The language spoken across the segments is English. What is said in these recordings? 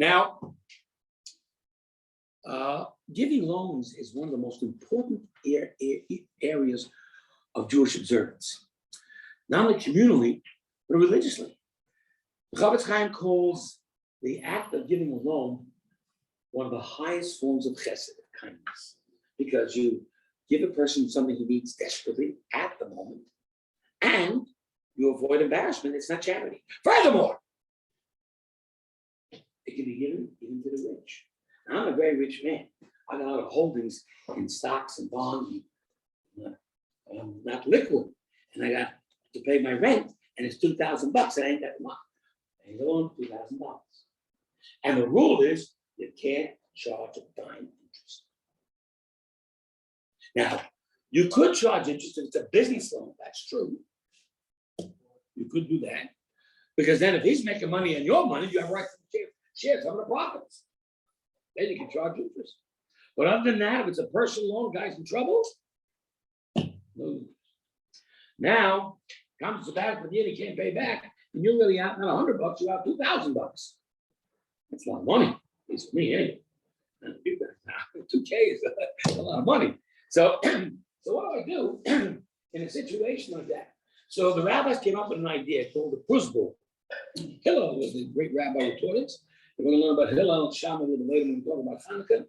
Now, giving loans is one of the most important areas of Jewish observance, not only communally, but religiously. The Chafetz Chaim calls the act of giving a loan one of the highest forms of chesed, kindness, because you give a person something he needs desperately at the moment, and you avoid embarrassment. It's not charity. Furthermore, it can be given even to the rich. Now, I'm a very rich man. I got a lot of holdings in stocks and bonds, not liquid, and I got to pay my rent, and it's $2,000, and I ain't got the money. I ain't going $2,000. And the rule is you can't charge a dime interest. Now, you could charge interest if it's a business loan. That's true. You could do that, because then if he's making money on your money, you have right to share some of the profits. Then you can charge interest. But other than that, if it's a personal loan, guy's in trouble, no. Now, comes the back of the year, he can't pay back, and you're really out not $100, you're out $2,000. That's a lot of money. It's for me, anyway. 2K is a lot of money. So what do I do in a situation like that? So the rabbis came up with an idea called the Prusbul. Hillel was the great rabbi who taught it. We're going to learn about Hillel and Shammah a little later when we talk about Hanukkah.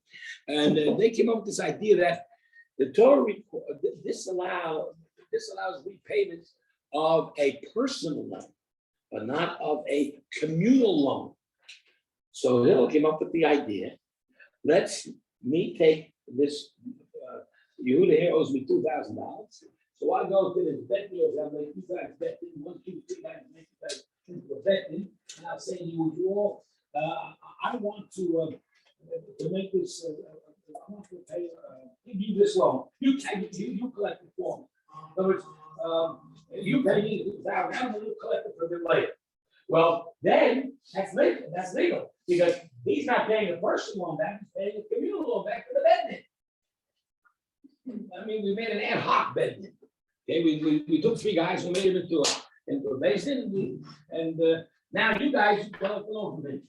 And they came up with this idea that the Torah this allows repayment of a personal loan, but not of a communal loan. So Hillel came up with the idea, let's me take this, Yehuda here owes me $2,000. So I go to the bet deals, I make 2 times bet in, 1, 2, 3 times, make it back into the bet in, and I'll say to you all, I want to make this, I want to pay, give you this loan. You collect it for me. In other words, you pay me $2,000, I'm going to collect it for a bit later. Well, then that's legal. That's legal because he's not paying a personal loan back; he's paying a communal loan back to the bedroom. I mean, we made an ad hoc bedroom. Okay, we took 3 guys, we made them into a basin, and now you guys collect the loan from me.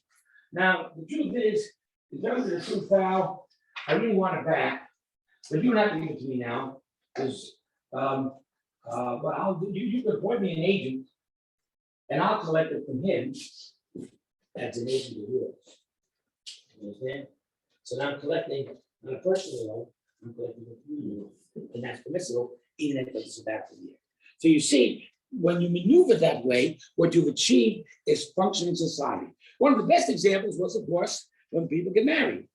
Now the truth is, in terms of the truth, Al, I really want it back, but you don't have to give it to me now because, but I'll do. You can appoint me an agent. And I'll collect it from him as an agent of yours. You understand? So now I'm collecting on a personal loan, I'm collecting a communal loan. And that's permissible, even if it's back to the year. So you see, when you maneuver that way, what you've achieved is functioning society. One of the best examples was, of course, when people get married.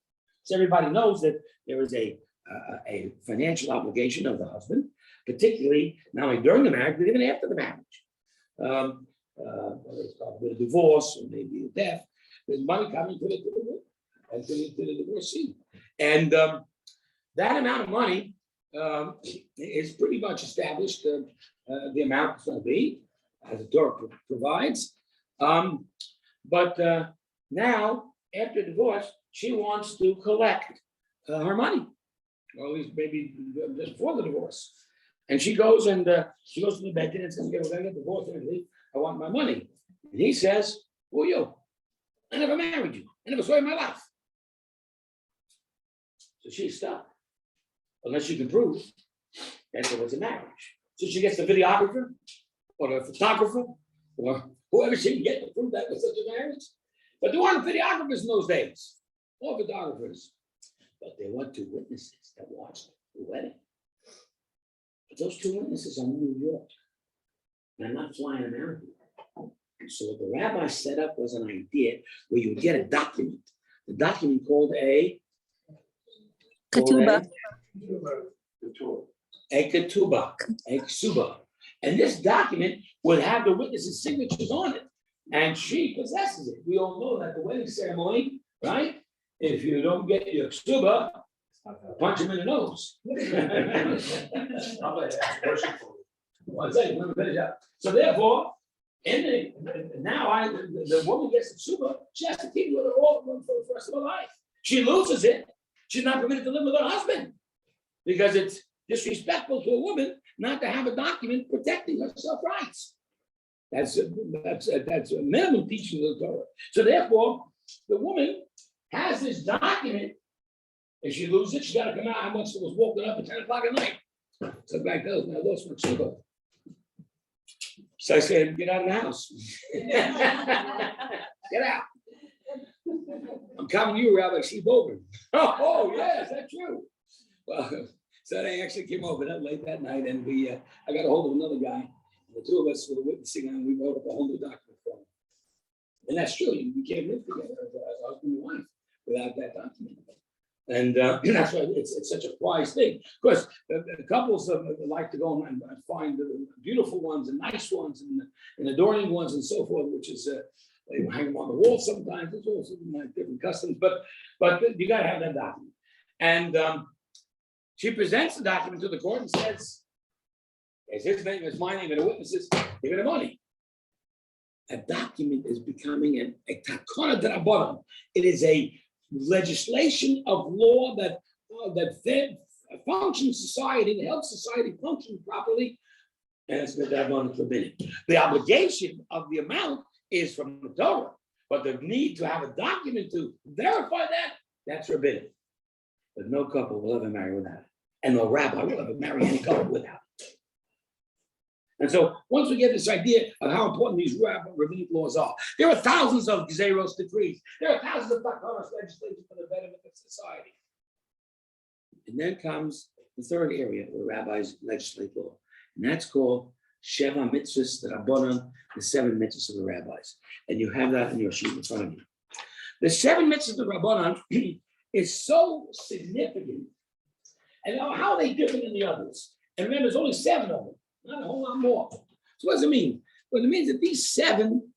So everybody knows that there is a financial obligation of the husband, particularly not only during the marriage, but even after the marriage. Whether it's called a divorce or maybe a death, there's money coming to the widow and to the divorcee. And that amount of money is pretty much established, the amount it's going to be, as the Torah provides. But now, after divorce, she wants to collect her money, or at least maybe just before the divorce. And she goes to the bedroom and says, okay, we're going to get divorced and leave. I want my money. And he says, who are you? I never married you. I never saw you in my life. So she's stuck. Unless you can prove that there was a marriage. So she gets the videographer or the photographer or whoever she can get to prove that was such a marriage. But there weren't videographers in those days, or photographers. But there were 2 witnesses that watched the wedding. But those 2 witnesses are in New York. They're not flying American. So what the rabbi set up was an idea where you would get a document. The document called a ketubah. A ketubah. And this document would have the witnesses' signatures on it. And she possesses it. We all know that the wedding ceremony, right? If you don't get your ketubah, punch him in the nose. One second, let me finish up. So therefore, the woman gets the ketubah, she has to keep it with her all for the rest of her life. She loses it, she's not permitted to live with her husband because it's disrespectful to a woman not to have a document protecting her self-rights. That's a minimum teaching of the Torah. So therefore, the woman has this document. If she loses it, she got to come out. How much it was woken up at 10 o'clock at night. So the guy tells me, I lost my Chanukah. So I said, get out of the house. Get out. I'm coming to you, Rabbi Sheep over. Oh, yes, that's true. Well, so they actually came over that late that night, and I got a hold of another guy. The two of us were witnessing, and we wrote up a whole new document for him. And that's true. You can't live together as husband and wife without that document. And that's why it's such a prized thing. Of course, couples like to go and find the beautiful ones and nice ones and adorning ones and so forth, which is they hang them on the wall sometimes. There's also different customs, but you got to have that document. And she presents the document to the court and says, "It's his name, it's my name, and the witnesses give it the money." A document is becoming a takana d'rabbanan. It is a legislation of law that functions society, that helps society function properly, and it's rabbinic. The obligation of the amount is from the Torah, but the need to have a document to verify that's rabbinic. But no couple will ever marry without it, and no rabbi will ever marry any couple without it. And so once we get this idea of how important these rabbinic laws are, there are thousands of Gezeros decrees. There are thousands of takanos legislation for the betterment of society. And then comes the third area where rabbis legislate law. And that's called Sheva Mitzvos d'Rabbanan, the 7 mitzvahs of the rabbis. And you have that in your sheet in front of you. The 7 mitzvahs of Rabbanan is so significant. And how are they different than the others? And remember, there's only 7 of them. Not a whole lot more. So what does it mean? Well, it means that these 7,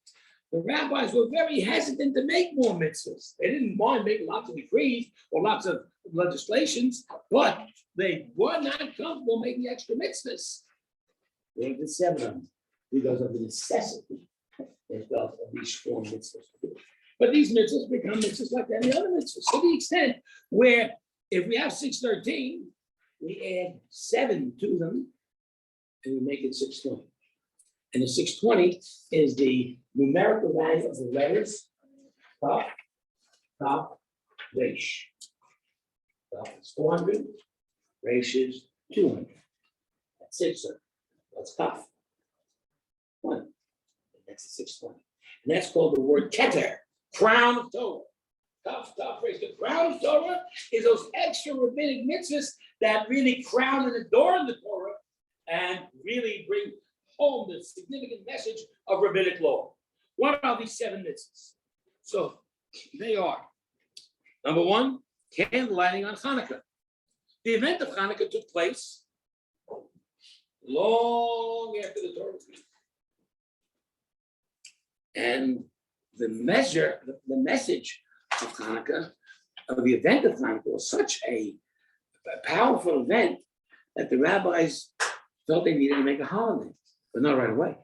the rabbis were very hesitant to make more mitzvahs. They didn't mind making lots of decrees or lots of legislations, but they were not comfortable making extra mitzvahs. They did 7 of them because of the necessity they felt of these 4 mitzvahs. But these mitzvahs become mitzvahs like any other mitzvahs, to the extent where if we have 613, we add 7 to them, and we make it 620. And the 620 is the numerical value of the letters Top, Resh. Top is 400, Resh is 200. That's 6. That's Top. 1. And that's the 620. And that's called the word Keter, crown of Torah. Top, Resh. The crown of Torah is those extra rabbinic mitzvahs that really crown and adorn the Torah and really bring home the significant message of rabbinic law. What are these 7 mitzvahs? So they are, number 1, candle lighting on Hanukkah. The event of Hanukkah took place long after the Torah was given. And the message of Hanukkah, of the event of Hanukkah, was such a powerful event that the rabbis felt they needed to make a holiday, but not right away.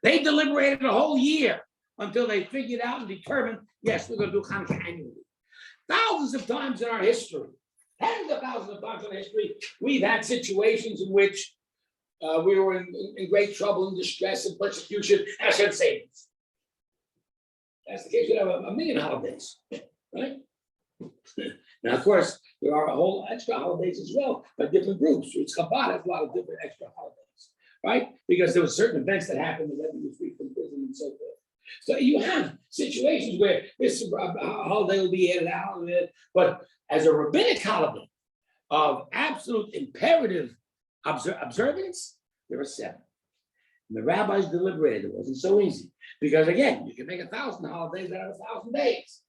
They deliberated a whole year until they figured out and determined, yes, we're going to do Hanukkah annually. Thousands of times in our history, tens of thousands of times in our history, we've had situations in which we were in great trouble and distress and persecution, and Hashem saved us. That's the case. We have a million holidays, right? Now, of course, there are a whole extra holidays as well by different groups. It's Chabad has a lot of different extra holidays, right? Because there were certain events that happened that led them to free from prison and so forth. So you have situations where this holiday will be added out, but as a rabbinic holiday of absolute imperative observance, there are 7. And the rabbis deliberated. It wasn't so easy because, again, you can make 1,000 holidays out of 1,000 days.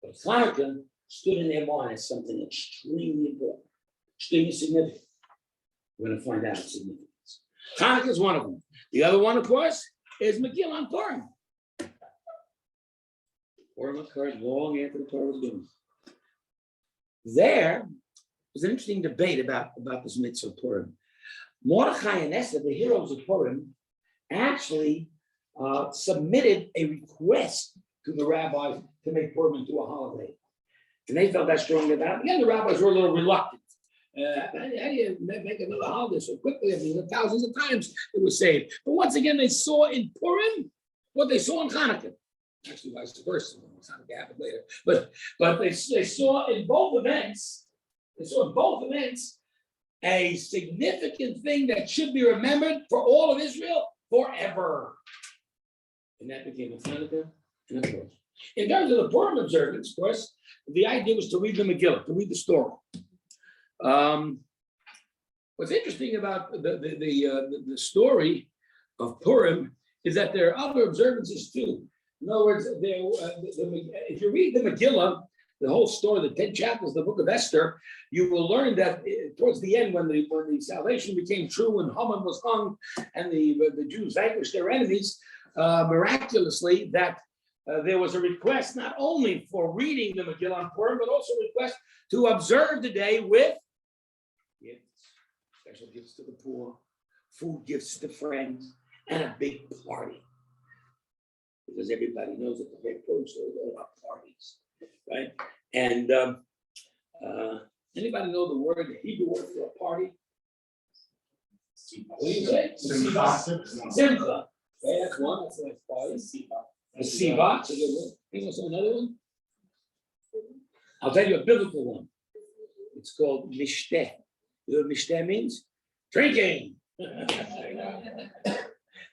But Hanukkah stood in their mind as something extremely important, extremely significant. We're going to find out its significance. Hanukkah is one of them. The other one, of course, is Megillah on Purim. Purim occurred long after the Torah was given. There was an interesting debate about this mitzvah of Purim. Mordechai and Esther, the heroes of Purim, actually submitted a request to the rabbis to make Purim into a holiday. And they felt that strongly about it. Again, the rabbis were a little reluctant. How do you make another holiday so quickly? I mean, thousands of times it was saved. But once again, they saw in Purim what they saw in Hanukkah. Actually, vice versa. It's not going to happen later. But they saw in both events, a significant thing that should be remembered for all of Israel forever. And that became a Hanukkah and a Torah. In terms of the Purim observance, of course, the idea was to read the Megillah, to read the story. What's interesting about the story of Purim is that there are other observances too. In other words, if you read the Megillah, the whole story, the 10 chapters of the book of Esther, you will learn that towards the end, when the salvation became true and Haman was hung and the Jews vanquished their enemies, miraculously, that there was a request not only for reading the Megillah on Purim, but also a request to observe the day with gifts, special gifts to the poor, food gifts to friends, and a big party. Because everybody knows that the great Purim story is all about parties, right? And anybody know the word, the Hebrew word for a party? What do you say? Simcha. Okay, that's one. That's a nice party. A siva. That's a good one. You want another one? I'll tell you a biblical one. It's called mishteh. You know what mishteh means? Drinking.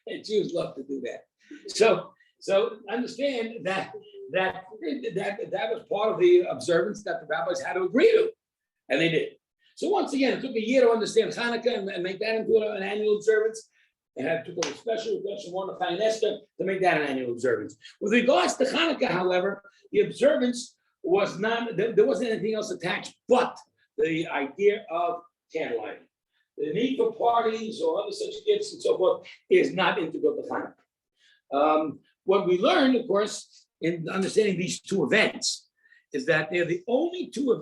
And Jews love to do that. So understand that was part of the observance that the rabbis had to agree to, and they did. So once again, it took a year to understand Hanukkah and make that into an annual observance. It took a special request from Mordechai and Esther to make that an annual observance. With regards to Hanukkah, however, the observance was not, there wasn't anything else attached but the idea of candlelighting. The need for parties or other such gifts and so forth is not integral to Hanukkah. What we learned, of course, in understanding these two events is that they're the only two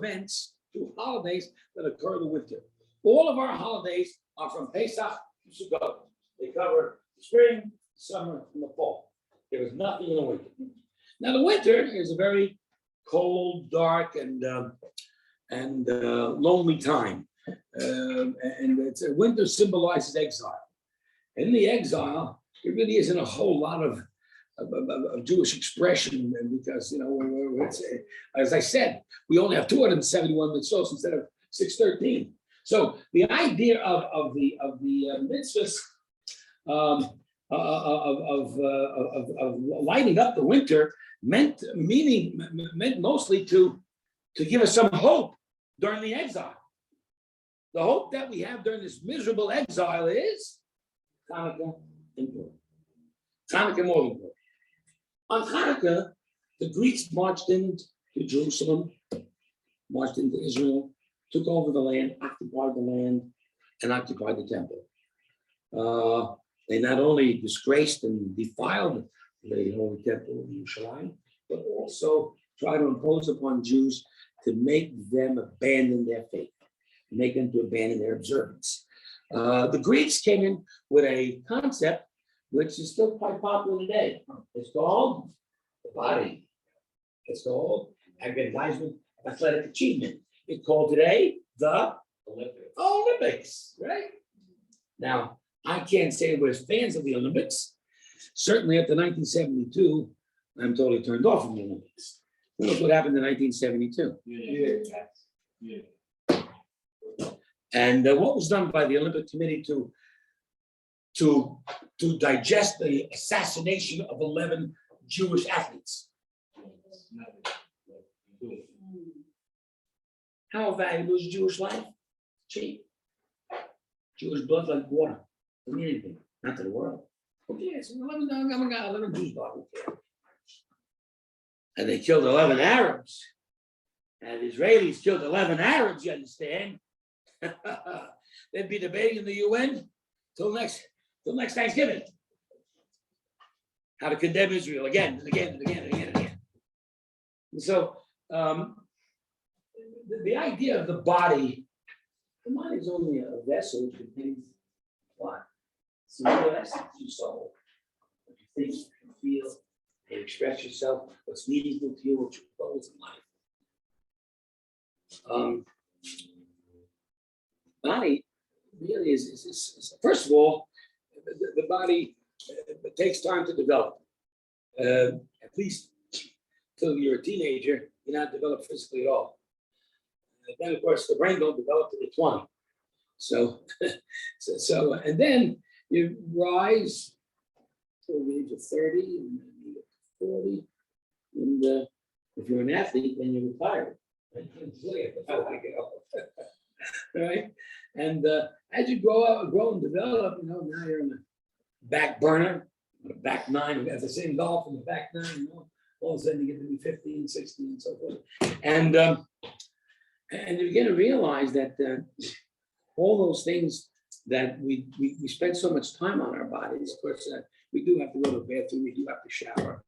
holidays that occur in the winter. All of our holidays are from Pesach to Sukkot. They cover the spring, summer, and the fall. There is nothing in the winter. Now, the winter is a very cold, dark, and lonely time. And it's winter symbolizes exile. In the exile, there really isn't a whole lot of Jewish expression, because as I said, we only have 271 mitzvos instead of 613. So the idea of the mitzvahs of lighting up the winter meant mostly to give us some hope during the exile. The hope that we have during this miserable exile is Chanukah and Torah. Chanukah more than Torah. On Hanukkah, the Greeks marched into Jerusalem, marched into Israel, took over the land, occupied the land, and occupied the temple. They not only disgraced and defiled the Holy Temple of Yerushalayim, but also tried to impose upon Jews to make them abandon their faith, make them to abandon their observance. The Greeks came in with a concept which is still quite popular today. It's called the body. It's called aggrandizement of athletic achievement. It's called today the Olympics, right? Now, I can't say we're fans of the Olympics. Certainly after 1972, I'm totally turned off from the Olympics. Look what happened in 1972. Yeah. And what was done by the Olympic Committee to digest the assassination of 11 Jewish athletes? How valuable is Jewish life? Cheap. Jewish blood like water. Doesn't mean anything. Not to the world. Okay, it's 11 Jews died. And they killed 11 Arabs. And the Israelis killed 11 Arabs, you understand? They'd be debating in the UN till next Thanksgiving. How to condemn Israel again and again and again and again and again. And so the idea of the body is only a vessel which contains what? Some other essence, your soul. What you think, what you feel, how you express yourself, what's meaningful to you, what your goals in life. Body really is first of all, the body takes time to develop. And at least till you're a teenager, you're not developed physically at all. And then, of course, the brain don't develop till you're 20. So, and then you rise till the age of 30, and then you get to 40. And if you're an athlete, then you retire. Right? And as you grow and develop, now you're in the back burner, the back nine, as I say in golf, in the back nine, all of a sudden you get to be 15, 16, and so forth. And you begin to realize that all those things that we spend so much time on our bodies, of course, we do have to go to the bathroom, we do have to shower,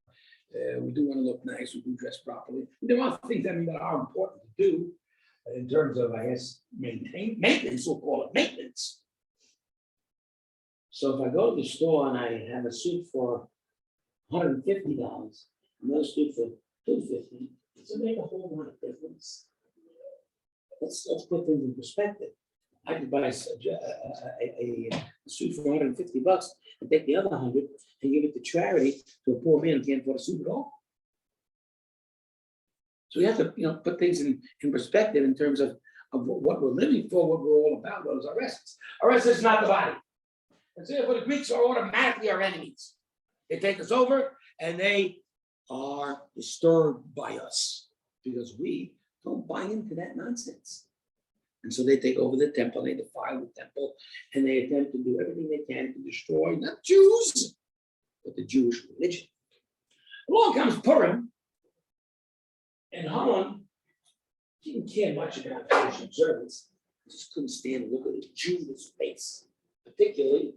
we do want to look nice, we do dress properly. There are things that are important to do in terms of, I guess, maintenance, we'll call it maintenance. So if I go to the store and I have a suit for $150, another suit for $250, does it make a whole lot of difference? Let's put things in perspective. I could buy a suit for $150 and take the other 100 and give it to charity to a poor man who can't afford a suit at all. So we have to, put things in perspective in terms of what we're living for, what we're all about, what is our essence. Our essence is not the body. And so therefore the Greeks are automatically our enemies. They take us over and they are disturbed by us because we don't buy into that nonsense. And so they take over the temple, they defile the temple, and they attempt to do everything they can to destroy not Jews, but the Jewish religion. Along comes Purim, and Haman didn't care much about Jewish observance. He just couldn't stand to look at a Jew's face, particularly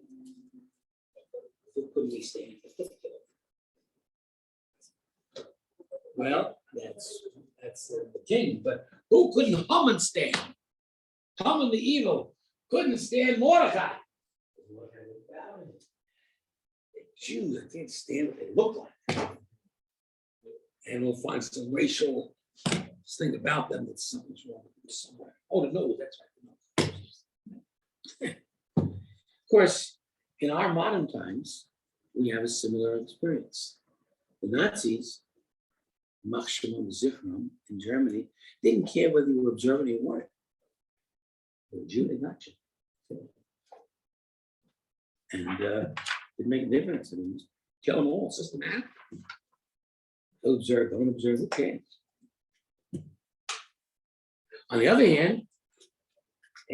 who couldn't he stand particularly. Well, that's the king, but who couldn't Haman stand? Haman the evil couldn't stand Mordecai. The Jews, I can't stand what they look like. And we'll find some racial thing about them that something's wrong with them somewhere. Oh, no, that's right. Of course, in our modern times, we have a similar experience. The Nazis, Mach Shemam Zichron in Germany, didn't care whether you were observing or weren't. They were Jew, they got you. And it didn't make a difference. I mean, kill them all systematically. Don't observe, who cares? On the other hand,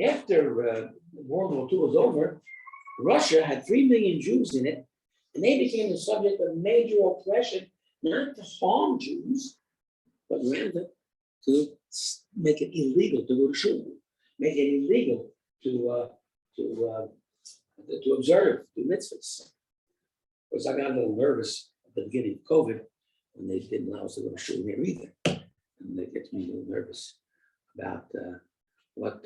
after World War II was over, Russia had 3 million Jews in it, and they became the subject of major oppression, not to harm Jews, but rather to make it illegal to go to shul, make it illegal to observe the mitzvahs. Of course, I got a little nervous at the beginning of COVID when they didn't allow us to go to shul here either, and that gets me a little nervous about what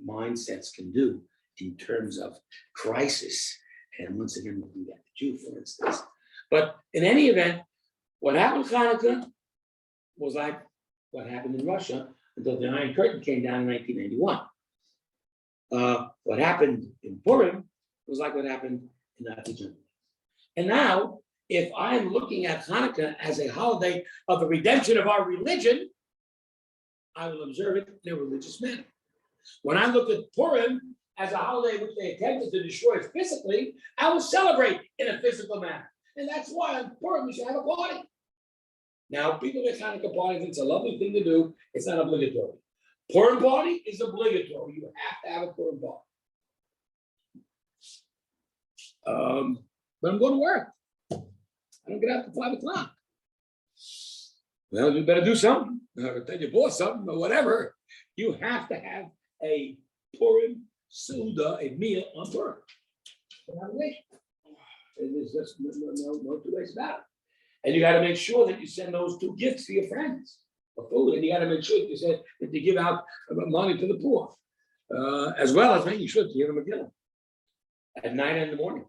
mindsets can do in terms of crisis. And once again, looking at the Jew, for instance. But in any event, what happened in Chanukah was like what happened in Russia until the Iron Curtain came down in 1991. What happened in Purim was like what happened in Nazi Germany. And now, if I'm looking at Hanukkah as a holiday of the redemption of our religion, I will observe it in a religious manner. When I look at Purim as a holiday which they attempted to destroy physically, I will celebrate in a physical manner. And that's why on Purim we should have a party. Now, people make Hanukkah parties, it's a lovely thing to do. It's not obligatory. Purim party is obligatory. You have to have a Purim party. But I'm going to work. I don't get out till 5 o'clock. Well, you better do something. Or tell your boss something or whatever. You have to have a Purim Suda, a meal on Purim. There's just no two ways about it. And you got to make sure that you send those 2 gifts to your friends for food. And you got to make sure that you give out money to the poor, as well as making sure to give them a gift at 9 in the morning.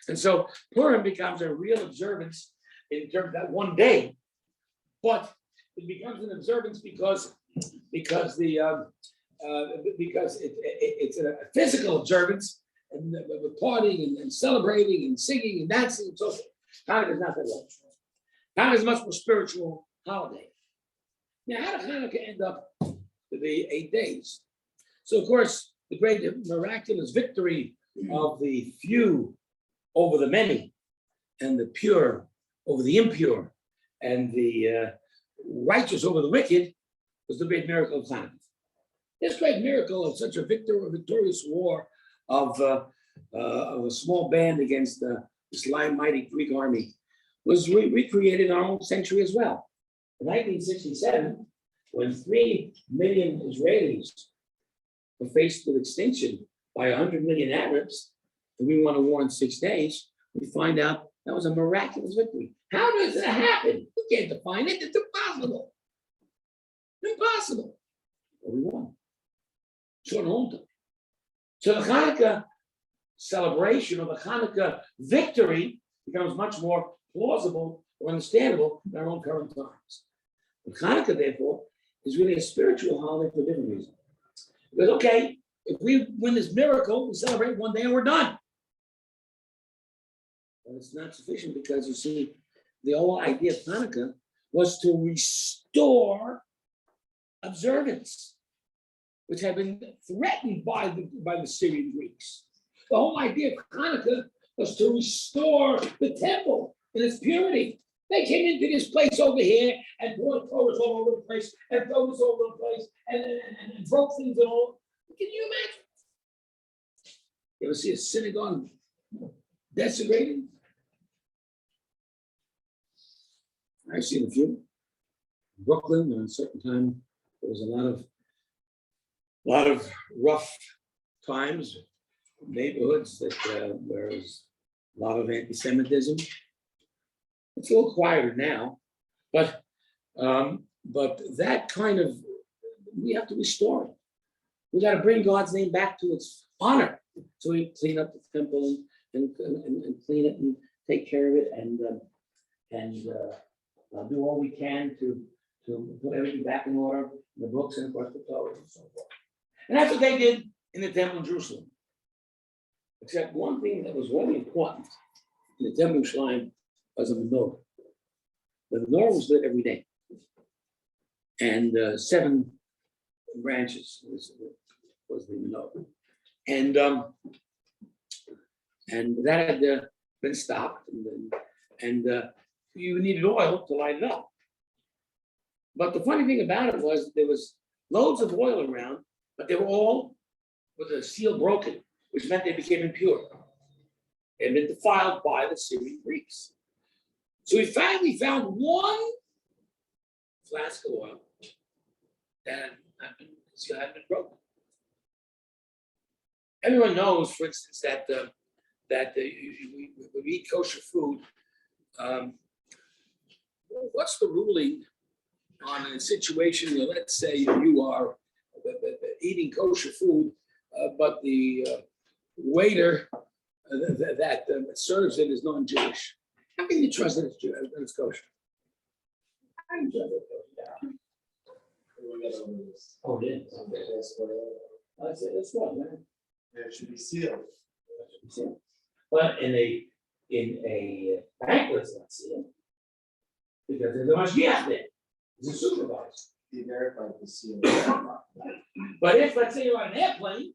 And so Purim becomes a real observance in terms of that one day, but it becomes an observance because it's a physical observance, and we're partying and celebrating and singing and dancing and so forth. Hanukkah is not that way. Hanukkah is a much more spiritual holiday. Now, how did Hanukkah end up to be 8 days? So, of course, the great miraculous victory of the few over the many, and the pure over the impure, and the righteous over the wicked, was the great miracle of Hanukkah. This great miracle of such a victorious war of a small band against this mighty Greek army was recreated in our own century as well. In 1967, when 3 million Israelis were faced with extinction by 100 million Arabs, and we won a war in 6 days, we find out that was a miraculous victory. How does that happen? You can't define it. It's impossible. Impossible. But we won. Short hold time. So the Hanukkah celebration or the Hanukkah victory becomes much more plausible or understandable in our own current times. But Hanukkah, therefore, is really a spiritual holiday for a different reason. Because, okay, if we win this miracle, we celebrate one day and we're done. But it's not sufficient because, you see, the whole idea of Hanukkah was to restore observance, which had been threatened by the Syrian Greeks. The whole idea of Hanukkah was to restore the temple in its purity. They came into this place over here and brought Torahs all over the place and throw this all over the place and broke things and all. Can you imagine? You ever see a synagogue desecrated? I've seen a few. In Brooklyn, at a certain time, there was a lot of rough times, neighborhoods that where there was a lot of anti-Semitism. It's a little quieter now, but that kind of, we have to restore it. We got to bring God's name back to its honor. So we clean up the temple and clean it and take care of it and do all we can to put everything back in order, the books and of course the Torah and so forth. And that's what they did in the temple in Jerusalem. Except one thing that was really important in the temple in Jerusalem was a menorah. The menorah was lit every day. And 7 branches was the menorah. And that had been stopped, and you needed oil to light it up. But the funny thing about it was there was loads of oil around, but they were all with the seal broken, which meant they became impure. They had been defiled by the Syrian Greeks. So we finally found one flask of oil that had been broken. Everyone knows, for instance, that when we eat kosher food, what's the ruling on a situation where, let's say, you are eating kosher food, but the waiter that serves it is non-Jewish? How can you trust that it's kosher? How can you trust that it's kosher? Oh, it is. That's what, man. It should be sealed. But in a banquet, it's not sealed because there's a mashgiach there. There's a supervisor. He verified the seal. But if, let's say, you're on an airplane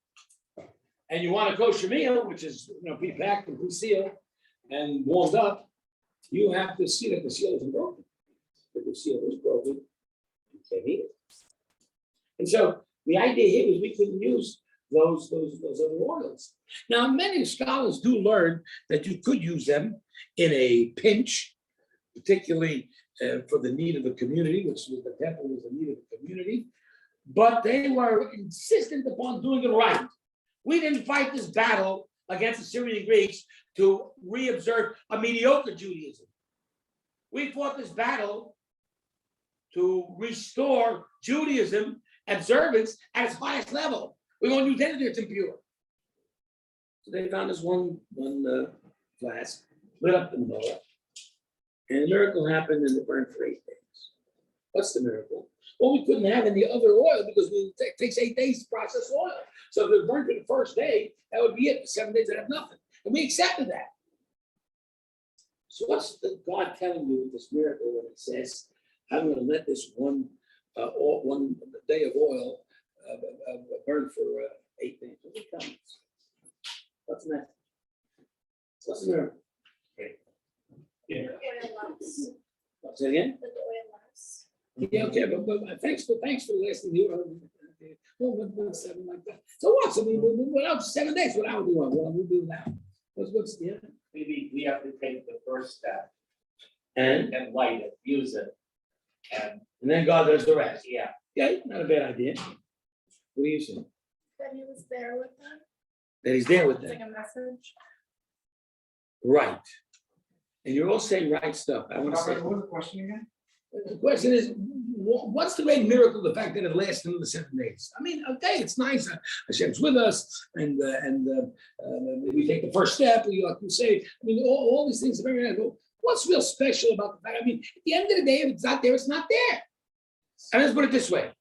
and you want a kosher meal, which is pre-packed and pre-sealed and warmed up, you have to see that the seal isn't broken. If the seal is broken, you can't eat it. And so the idea here is we couldn't use those other oils. Now, many scholars do learn that you could use them in a pinch, particularly for the need of the community, which the temple was the need of the community. But they were insistent upon doing it right. We didn't fight this battle against the Syrian Greeks to reobserve a mediocre Judaism. We fought this battle to restore Judaism observance at its highest level. We won't use anything that's impure. So they found this one flask, lit up the menorah, and the miracle happened and it burned for 8 days. What's the miracle? Well, we couldn't have any other oil because it takes 8 days to process oil. So if it burned for the first day, that would be it. For 7 days, I'd have nothing. And we accepted that. So what's the God telling you with this miracle when it says, I'm going to let this one day of oil burn for 8 days? What's it telling us? What's the message? What's the miracle? Yeah. What's it again? Yeah, okay, but thanks for listening. You something like that. So what? I mean, without 7 days, what I would do? What I would do now? What's the other? Maybe we have to take the first step And light it, use it, and then God does the rest. yeah. Yeah, not a bad idea. What do you say? That he was there with them. That he's there with It's them. like a message. Right. And you're all saying right stuff. I want to say. What was the question again? The question is, what's the great miracle? The fact that it lasts another 7 days. I mean, okay, it's nice. Hashem's with us, and we take the first step. We like you say. I mean, all these things are very nice. But what's real special about the fact? I mean, at the end of the day, if it's not there, it's not there. And let's put it this way: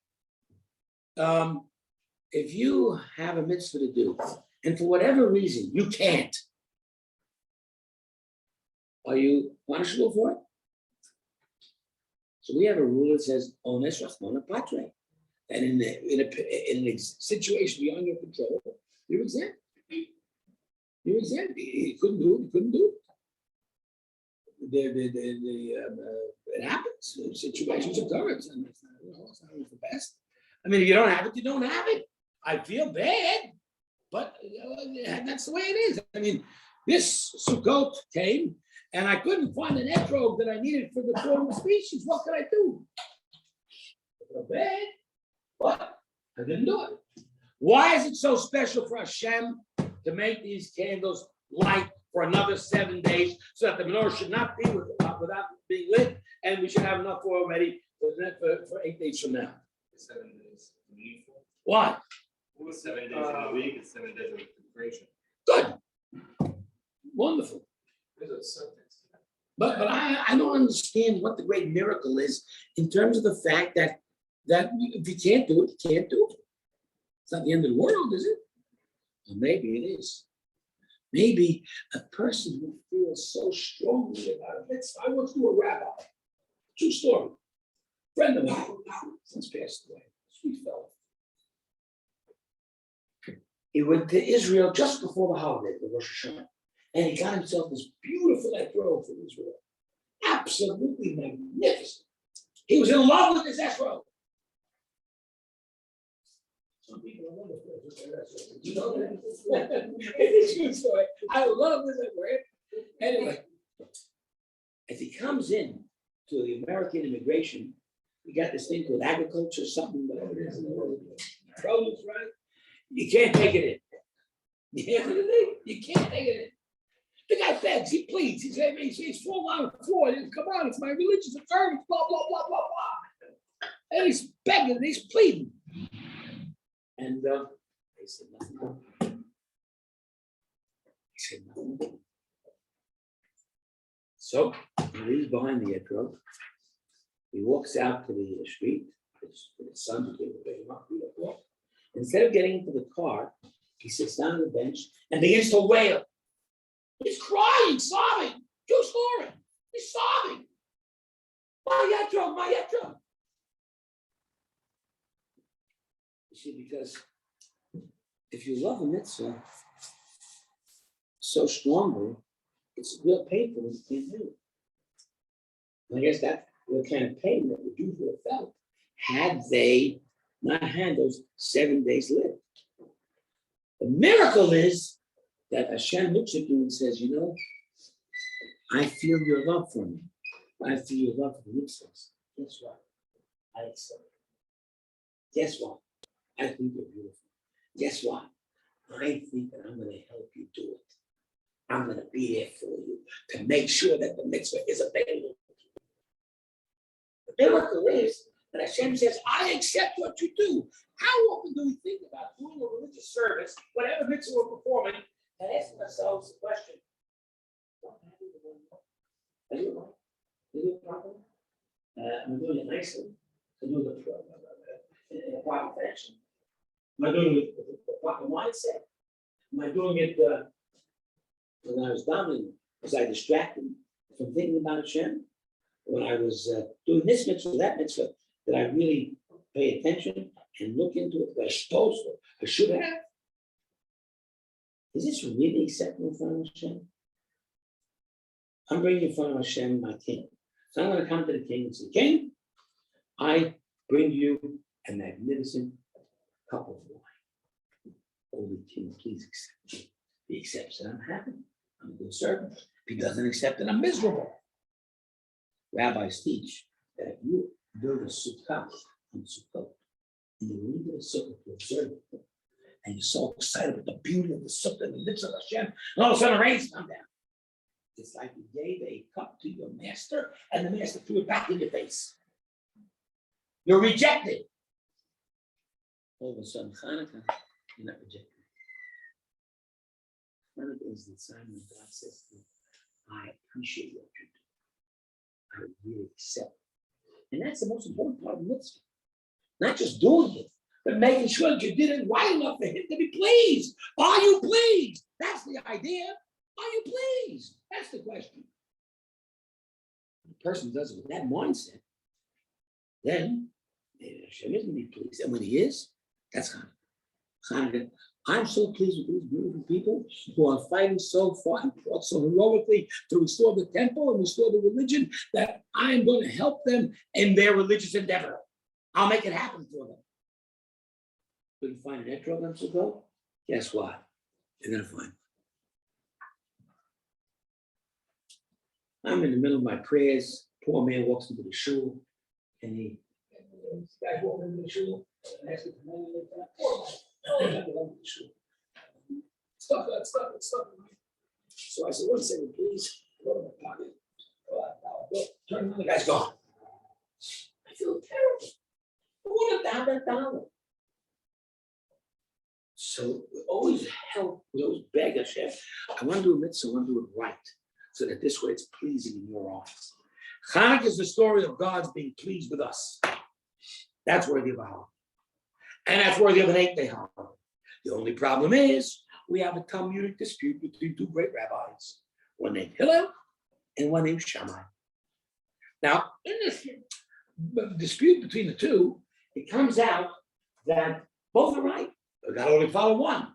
if you have a mitzvah to do, and for whatever reason you can't, are you punishable for it? So we have a rule that says "Ones Rasmona Patre," and in a situation beyond your control, you're exempt. You're exempt. You couldn't do it. You couldn't do it. It happens. Situations occur. It's not always the best. I mean, if you don't have it, you don't have it. I feel bad, but that's the way it is. I mean, this Sukkot came. And I couldn't find an etrog that I needed for the form of species. What could I do? Bad, but I didn't do it. Why is it so special for Hashem to make these candles light for another 7 days so that the menorah should not be without being lit, and we should have enough oil ready for 8 days from now? 7 days. Why? 7 days in a week and 7 days of creation. Good. Wonderful. But I don't understand what the great miracle is in terms of the fact that if you can't do it, you can't do it. It's not the end of the world, is it? Well, maybe it is. Maybe a person who feels so strongly about it. I once knew a rabbi. True story. Friend of mine, since passed away. Sweet fellow. He went to Israel just before the holiday, the Rosh Hashanah. And he got himself this beautiful robe from Israel. Absolutely magnificent. He was in love with this robe. Some people are wonderful. You know that? It's a true story. I love this robe. Anyway, as he comes in to the American immigration, we got this thing called agriculture, something, whatever it is in the world. Produce, right? You can't take it in. You can't take it in. The guy begs, he pleads, he says, he's falling on the floor. He says, come on, it's my religious observance, blah, blah, blah, blah, blah. And he's begging, and he's pleading. And they said nothing. He said nothing. So he leaves behind the etrog. He walks out to the street. His son came to pick him up. Instead of getting into the car, he sits down on the bench and begins to wail. He's crying, sobbing. True story. He's sobbing. My etrog. You see, because if you love a mitzvah so strongly, it's real painful when you can't do it. And I guess that's the kind of pain that the Jews would have felt had they not had those 7 days lived. The miracle is that Hashem looks at you and says, you know, I feel your love for me. I feel your love for the mitzvahs. Guess what? I accept it. Guess what? I think you're beautiful. Guess what? I think that I'm going to help you do it. I'm going to be there for you to make sure that the mitzvah is available. The miracle is that Hashem says, I accept what you do. How often do we think about doing a religious service, whatever mitzvah we're performing, and asking ourselves the question, are you right? Is it properly? Am I doing it nicely? Am I doing it in a proper fashion? Am I doing it with the proper mindset? Am I doing it when I was dominating? Was I distracted? from thinking about Hashem, when I was doing this mitzvah, that mitzvah, that I really pay attention and look into it that I supposed to, I should have? Is this really acceptable in front of Hashem? I'm bringing in front of Hashem my king. So I'm going to come to the king and say, King, I bring you a magnificent cup of wine. Holy king, please accept it. If he accepts it, I'm happy. I'm a good servant. If he doesn't accept it, I'm miserable. Rabbis teach that if you build a sukkah on Sukkot, and you leave it a sukkah to observe it, and you're so excited with the beauty of the sukkah and the mitzvah of Hashem, and all of a sudden rains come down. It's like you gave a cup to your master, and the master threw it back in your face. You're rejected. All of a sudden, Hanukkah, you're not rejected. Hanukkah is the sign when God says to you, I appreciate what you do. I really accept it. And that's the most important part of the mitzvah. Not just doing it, but making sure that you did it right enough for him to be pleased. Are you pleased? That's the idea. Are you pleased? That's the question. If the person does it with that mindset, then maybe Hashem isn't be pleased. And when he is, that's Hanukkah. I'm so pleased with these beautiful people who are fighting so far and fought so heroically to restore the temple and restore the religion that I'm going to help them in their religious endeavor. I'll make it happen for them. Couldn't find an etrog on Sukkot? Guess what? You're going to find. I'm in the middle of my prayers. Poor man walks into the shul, and this guy walking into the shul and asks him for money. Stuff that stuff. So I said, 1 second, please. Go to my pocket. Turn around, the guy's gone. I feel terrible. I want $1. So we always help, we always beg Hashem. I want to do a mitzvah, I want to do it right, so that this way it's pleasing in your eyes. Chanukah is the story of God's being pleased with us. That's worthy of a holiday. And that's worthy of an 8-day holiday. The only problem is we have a Talmudic dispute between 2 great rabbis, one named Hillel and one named Shammai. Now, in this dispute between the two, it comes out that both are right. We've got to only follow one.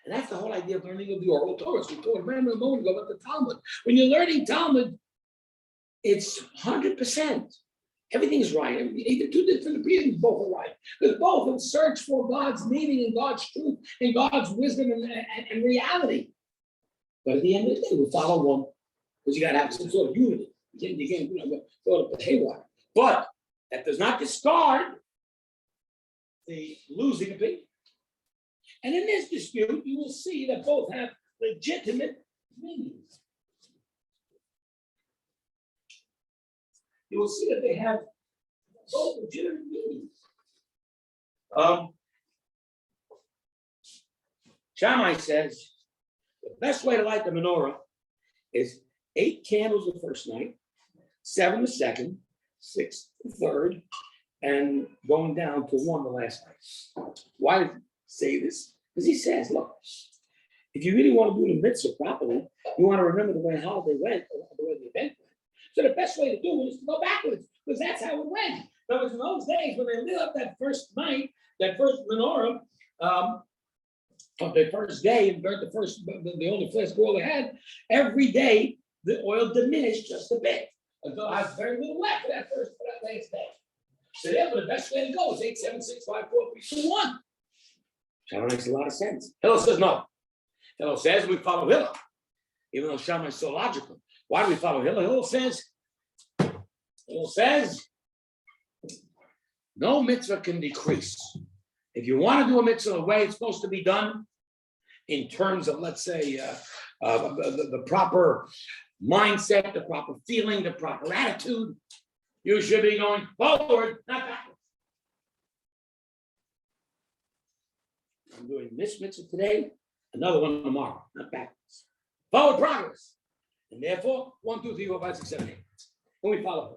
And that's the whole idea of learning of the oral Torah. So we talked a moment ago about the Talmud. When you're learning Talmud, it's 100%. Everything's right. Either 2 different opinions, both are right. Because both have searched for God's meaning and God's truth and God's wisdom and reality. But at the end of the day, we follow one. Because you got to have some sort of unity. You can't go to haywire. But that does not discard the losing opinion. And in this dispute, you will see that both have legitimate meanings. You will see that they have both legitimate meanings. Shammai says the best way to light the menorah is 8 candles the first night, 7 the second, 6 the third, and going down to 1 the last night. Why did he say this? Because he says, look, if you really want to do the mitzvah properly, you want to remember the way how they went, or the way the event went. So the best way to do it is to go backwards, because that's how it went. But in those days, when they lit up that first night, that first menorah, of the first day, and burnt the only flask of oil they had, every day the oil diminished just a bit until I have very little left for that last day. So therefore, the best way to go is 8, 7, 6, 5, 4, 3, 2, 1. Shammai makes a lot of sense. Hillel says no. Hillel says we follow Hillel, even though Shammai is so logical. Why do we follow Hillel? Hillel says no mitzvah can decrease. If you want to do a mitzvah the way it's supposed to be done, in terms of, let's say, the proper mindset, the proper feeling, the proper attitude, you should be going forward, not backwards. I'm doing this mitzvah today, another one tomorrow, not backwards. Forward progress. And therefore, 1, 2, 3, 4, 5, 6, 7, 8. And we follow her.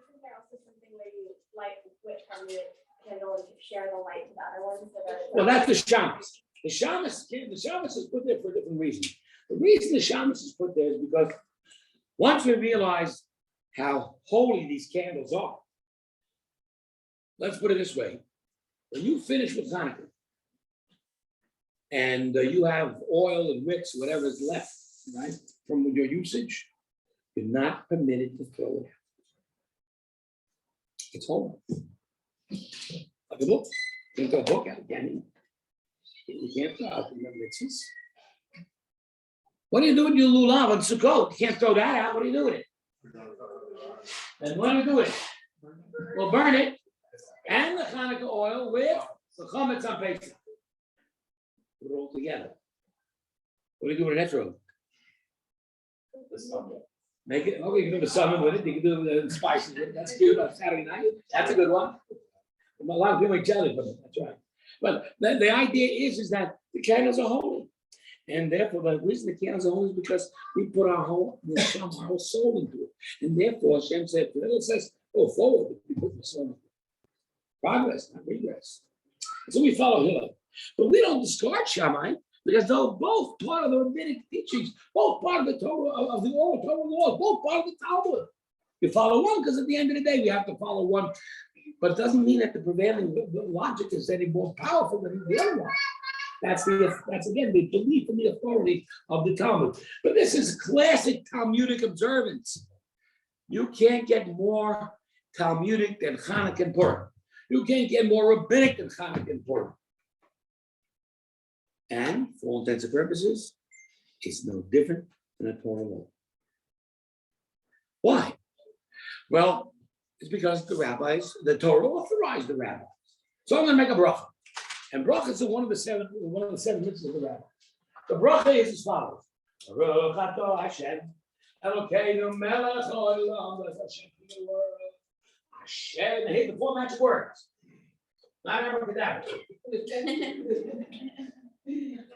Isn't there also something where you light which from the candle and share the light to the other one? So that Well, that's the shamus. The shamus is put there for a different reason. The reason the shamus is put there is because Once we realize how holy these candles are, let's put it this way. When you finish with Hanukkah and you have oil and wicks, whatever is left, right, from your usage, you're not permitted to throw it out. It's holy. Like a book. You can throw a book out, can you can't throw out the mitzvahs. What do you do with your lulav and sukkot? You can't throw that out. What do you do with it? And what do you do with it? We'll burn it and the Chanukah oil with the chametz on Pesach. Put it all together. What do you do with an etrog? Make it. Okay, you can do the salmon with it. You can do the spices with it. That's cute on Saturday night. That's a good one. A lot of people make jelly from it. That's right. But the idea is that the candles are holy. And therefore, the reason the candles are holy is because we put our whole soul into it. And therefore, Hashem said, it says, go forward. We put the soul into it. Progress, not regress. So we follow Hillel. But we don't discard Shammai because they're both part of the Rabbinic teachings, both part of the Torah, of the oral Torah law, both part of the Talmud. You follow one because at the end of the day, we have to follow one. But it doesn't mean that the prevailing logic is any more powerful than the other one. That's again the belief in the authority of the Talmud. But this is classic Talmudic observance. You can't get more Talmudic than Chanukah and Purim. You can't get more rabbinic than Chanukah and Purim. And for all intents and purposes, it's no different than a Torah law. Why? Well, it's because the Torah authorized the rabbis. So I'm going to make a bracha. And bracha is one of the seven mitzvahs of the rabbi. The bracha is as follows. Baruch atah Hashem, Elokeinu melech haolam, Hashem in the world. Hashem, and here's the four magic words. Not abracadabra.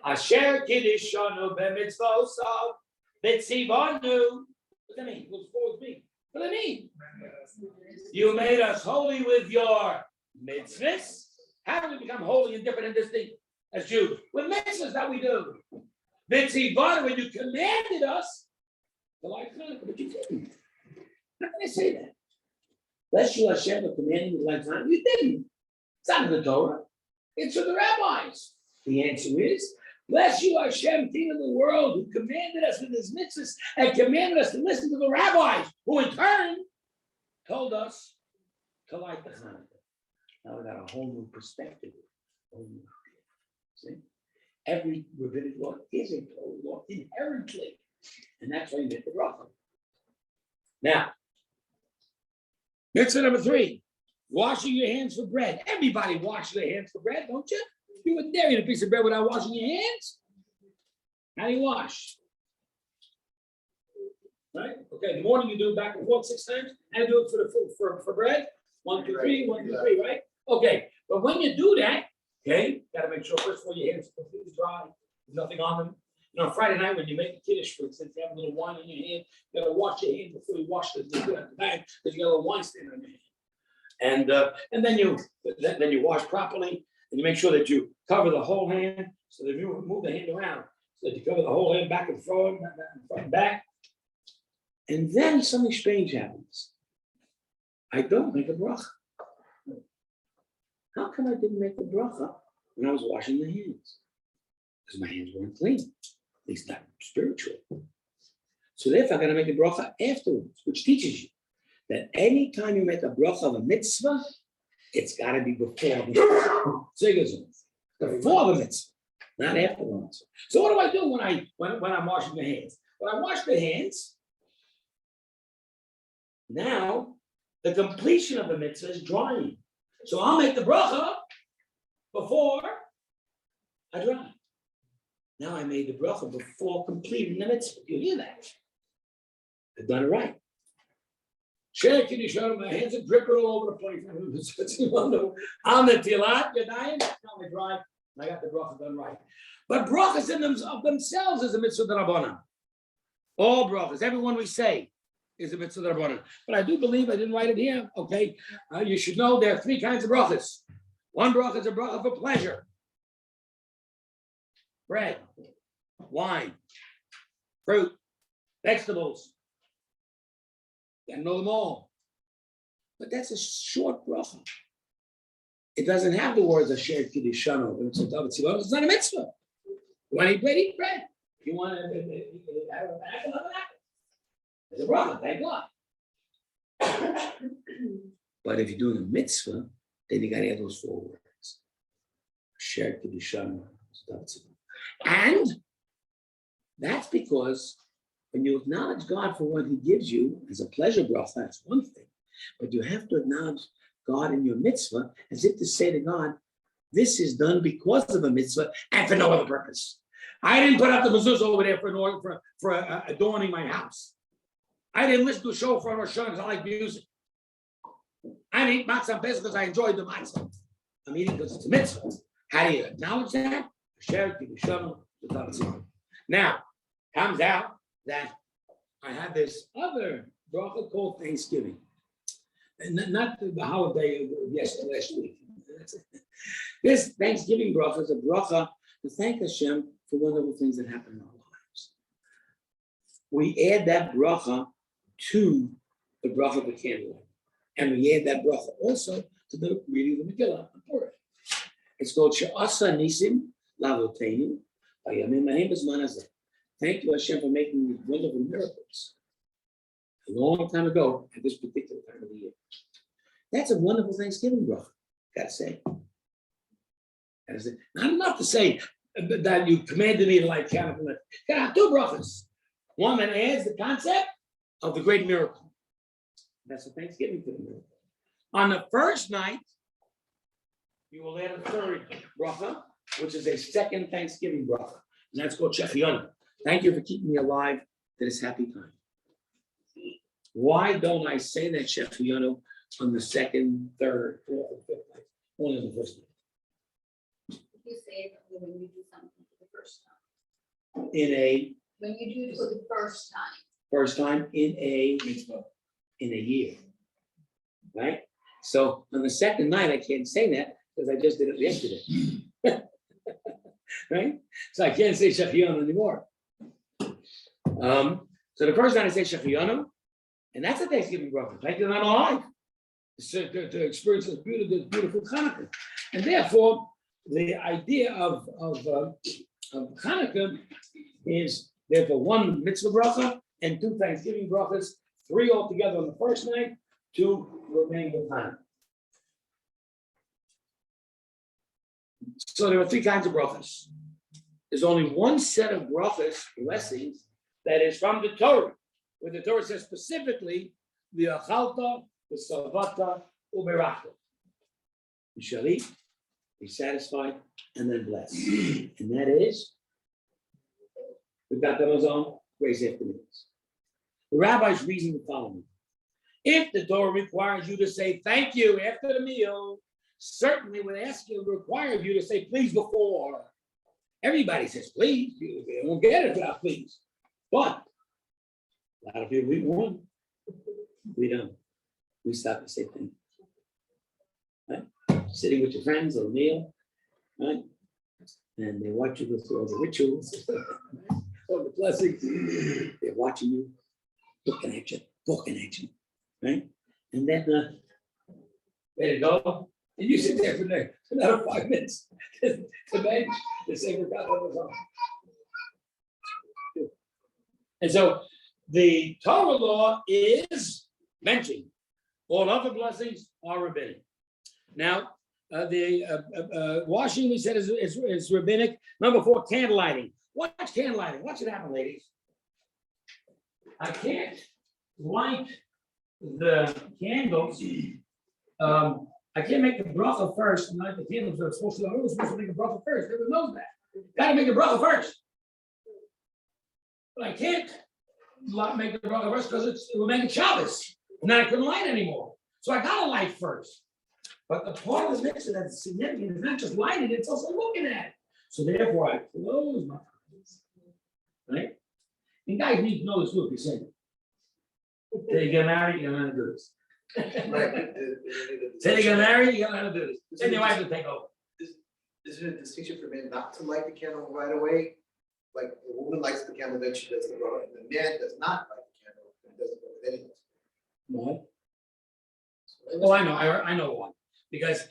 Asher kiddishanu b'mitzvos v'tzivanu. What does that mean? What's four mean? What does that mean? You made us holy with your mitzvahs. How do we become holy and different and distinct as Jews? With mitzvahs that we do. Mitzvah, when you commanded us to like Hanukkah, but you didn't. How can I say that? Bless you, Hashem, for commanding you to like Hanukkah. You didn't. It's not in the Torah. It's for the rabbis. The answer is, bless you, Hashem, King of the world, who commanded us with his mitzvahs and commanded us to listen to the rabbis, who in turn told us to like the Hanukkah. Now we got a whole new perspective. See? Every rabbinic law is a Torah law inherently. And that's why you get the bracha. Now, mitzvah number 3, washing your hands for bread. Everybody washes their hands for bread, don't you? You wouldn't dare eat a piece of bread without washing your hands. How do you wash? Right? Okay, in the morning you do it back and forth 6 times. How do you do it for bread? 1, 2, 3, 1, 2, 3, right? Okay, but when you do that, okay, got to make sure first of all your hands are completely dry, there's nothing on them. You know, Friday night when you make a kiddush, for instance, you have a little wine in your hand, you got to wash your hand before you wash the bag because you got a little wine stain on your hand. And then you wash properly, and you make sure that you cover the whole hand, so that you move the hand around, so that you cover the whole hand back and forward, front and back. And then something strange happens. I don't make a bracha. How come I didn't make the bracha when I was washing the hands? Because my hands weren't clean, at least not spiritual. So therefore, I got to make a bracha afterwards, which teaches you that any time you make a bracha of a mitzvah, it's got to be before the mitzvah. Before the mitzvah, not after the mitzvah. So what do I do when I'm washing the hands? When I wash the hands, now the completion of the mitzvah is drying. So I'll make the bracha before I dry. Now I made the bracha before completing the mitzvah. You hear that? I've done it right. Share kiddush, my hands are dripping all over the place. On the tilat, yadayim, now they dry, and I got the bracha done right. But brachas in of themselves is a mitzvah d'Rabbanan. All brachas, everyone we say, is a mitzvah d'Rabbanan. But I do believe, I didn't write it here, okay? You should know there are 3 kinds of brachas. One bracha is a bracha for pleasure. Bread, wine, fruit, vegetables. You gotta know them all. But that's a short bracha. It doesn't have the words Asher Kiddishanu. It's not a mitzvah. You want to eat bread, eat bread. You want to have an apple, have an apple. It's a bracha, thank God. But if you're doing a mitzvah, then you got to add those 4 words. Asher Kiddishanu. And that's because when you acknowledge God for what he gives you as a pleasure bracha, that's one thing. But you have to acknowledge God in your mitzvah as if to say to God, this is done because of a mitzvah and for no other purpose. I didn't put up the mezuzah over there for adorning my house. I didn't listen to a show for Rosh Hashanah because I like music. I didn't eat matzah on Pesach because I enjoyed the matzah. I'm eating because it's a mitzvah. How do you acknowledge that? Now, comes out that I had this other bracha called Thanksgiving. And not the holiday of last week. This Thanksgiving bracha is a bracha to thank Hashem for wonderful things that happen in our lives. We add that bracha to the bracha of the candlelight. And we add that bracha also to the reading of the Megillah. It's called She'asa Nisim Lavoteinu. Thank you, Hashem, for making these wonderful miracles a long time ago at this particular time of the year. That's a wonderful Thanksgiving bracha, gotta say. Not enough to say that you commanded me to light candle. Gotta have 2 brachas. One that adds the concept of the great miracle. That's a Thanksgiving for the miracle. On the first night, you will add a 3rd bracha, which is a second Thanksgiving bracha. And that's called Shechianu. Thank you for keeping me alive to this happy time. Why don't I say that Shechianu on the 2nd, 3rd, 4th, and 5th night? Only on the first night. You say it when you do something for the first time. When you do it for the first time. First time in a year. Right? So on the 2nd night, I can't say that because I just did it yesterday. Right? So I can't say Shechianu anymore. So the first night I say Shechianu, and that's a Thanksgiving bracha. Thank you that I'm alive. To experience this beautiful Hanukkah. And therefore, the idea of Hanukkah is therefore 1 mitzvah bracha and 2 Thanksgiving brachas, 3 altogether on the first night, 2 remaining with Hanukkah. So there are 3 kinds of brachas. There's only 1 set of brachas, blessings, that is from the Torah, where the Torah says specifically, the achalta, the savata, uberachta. You shall eat, be satisfied, and then bless. And that is, we've got the Mazon, grace after meals. The rabbis reason the following. If the Torah requires you to say thank you after the meal, certainly would ask you, require you to say please before. Everybody says please. They won't get it without please. But a lot of people, we won't. We don't. We stop and say thank you. Right? Sitting with your friends at a meal, right? And they watch you go through all the rituals, all the blessings. They're watching you, looking at you, right? And then there you go. And you sit there for another 5 minutes to make the sacred God of on. And so the Torah law is mentioned. All other blessings are rabbinic. Now, the washing, we said, is rabbinic. Number 4, candlelighting. Watch candlelighting. Watch it happen, ladies. I can't light the candles. I can't make the bracha first and light the candles. I'm supposed to make the bracha first. Everyone knows that. Got to make the bracha first. But I can't make the bracha first because it will make it Shabbos. And then I couldn't light anymore. So I got to light first. But the part of the mitzvah that's significant is not just lighting, it's also looking at it. So therefore, I close my eyes. Right? And guys need to know this too if you're single. Say you get married, you don't know how to do this. Say you get married, you don't know how to do this. Then your wife will take over. Is there a distinction for men not to light the candle right away? Like the woman lights the candle, then she does the bracha, and the man does not light the candle and doesn't go with anything. What? Oh, I know why. Because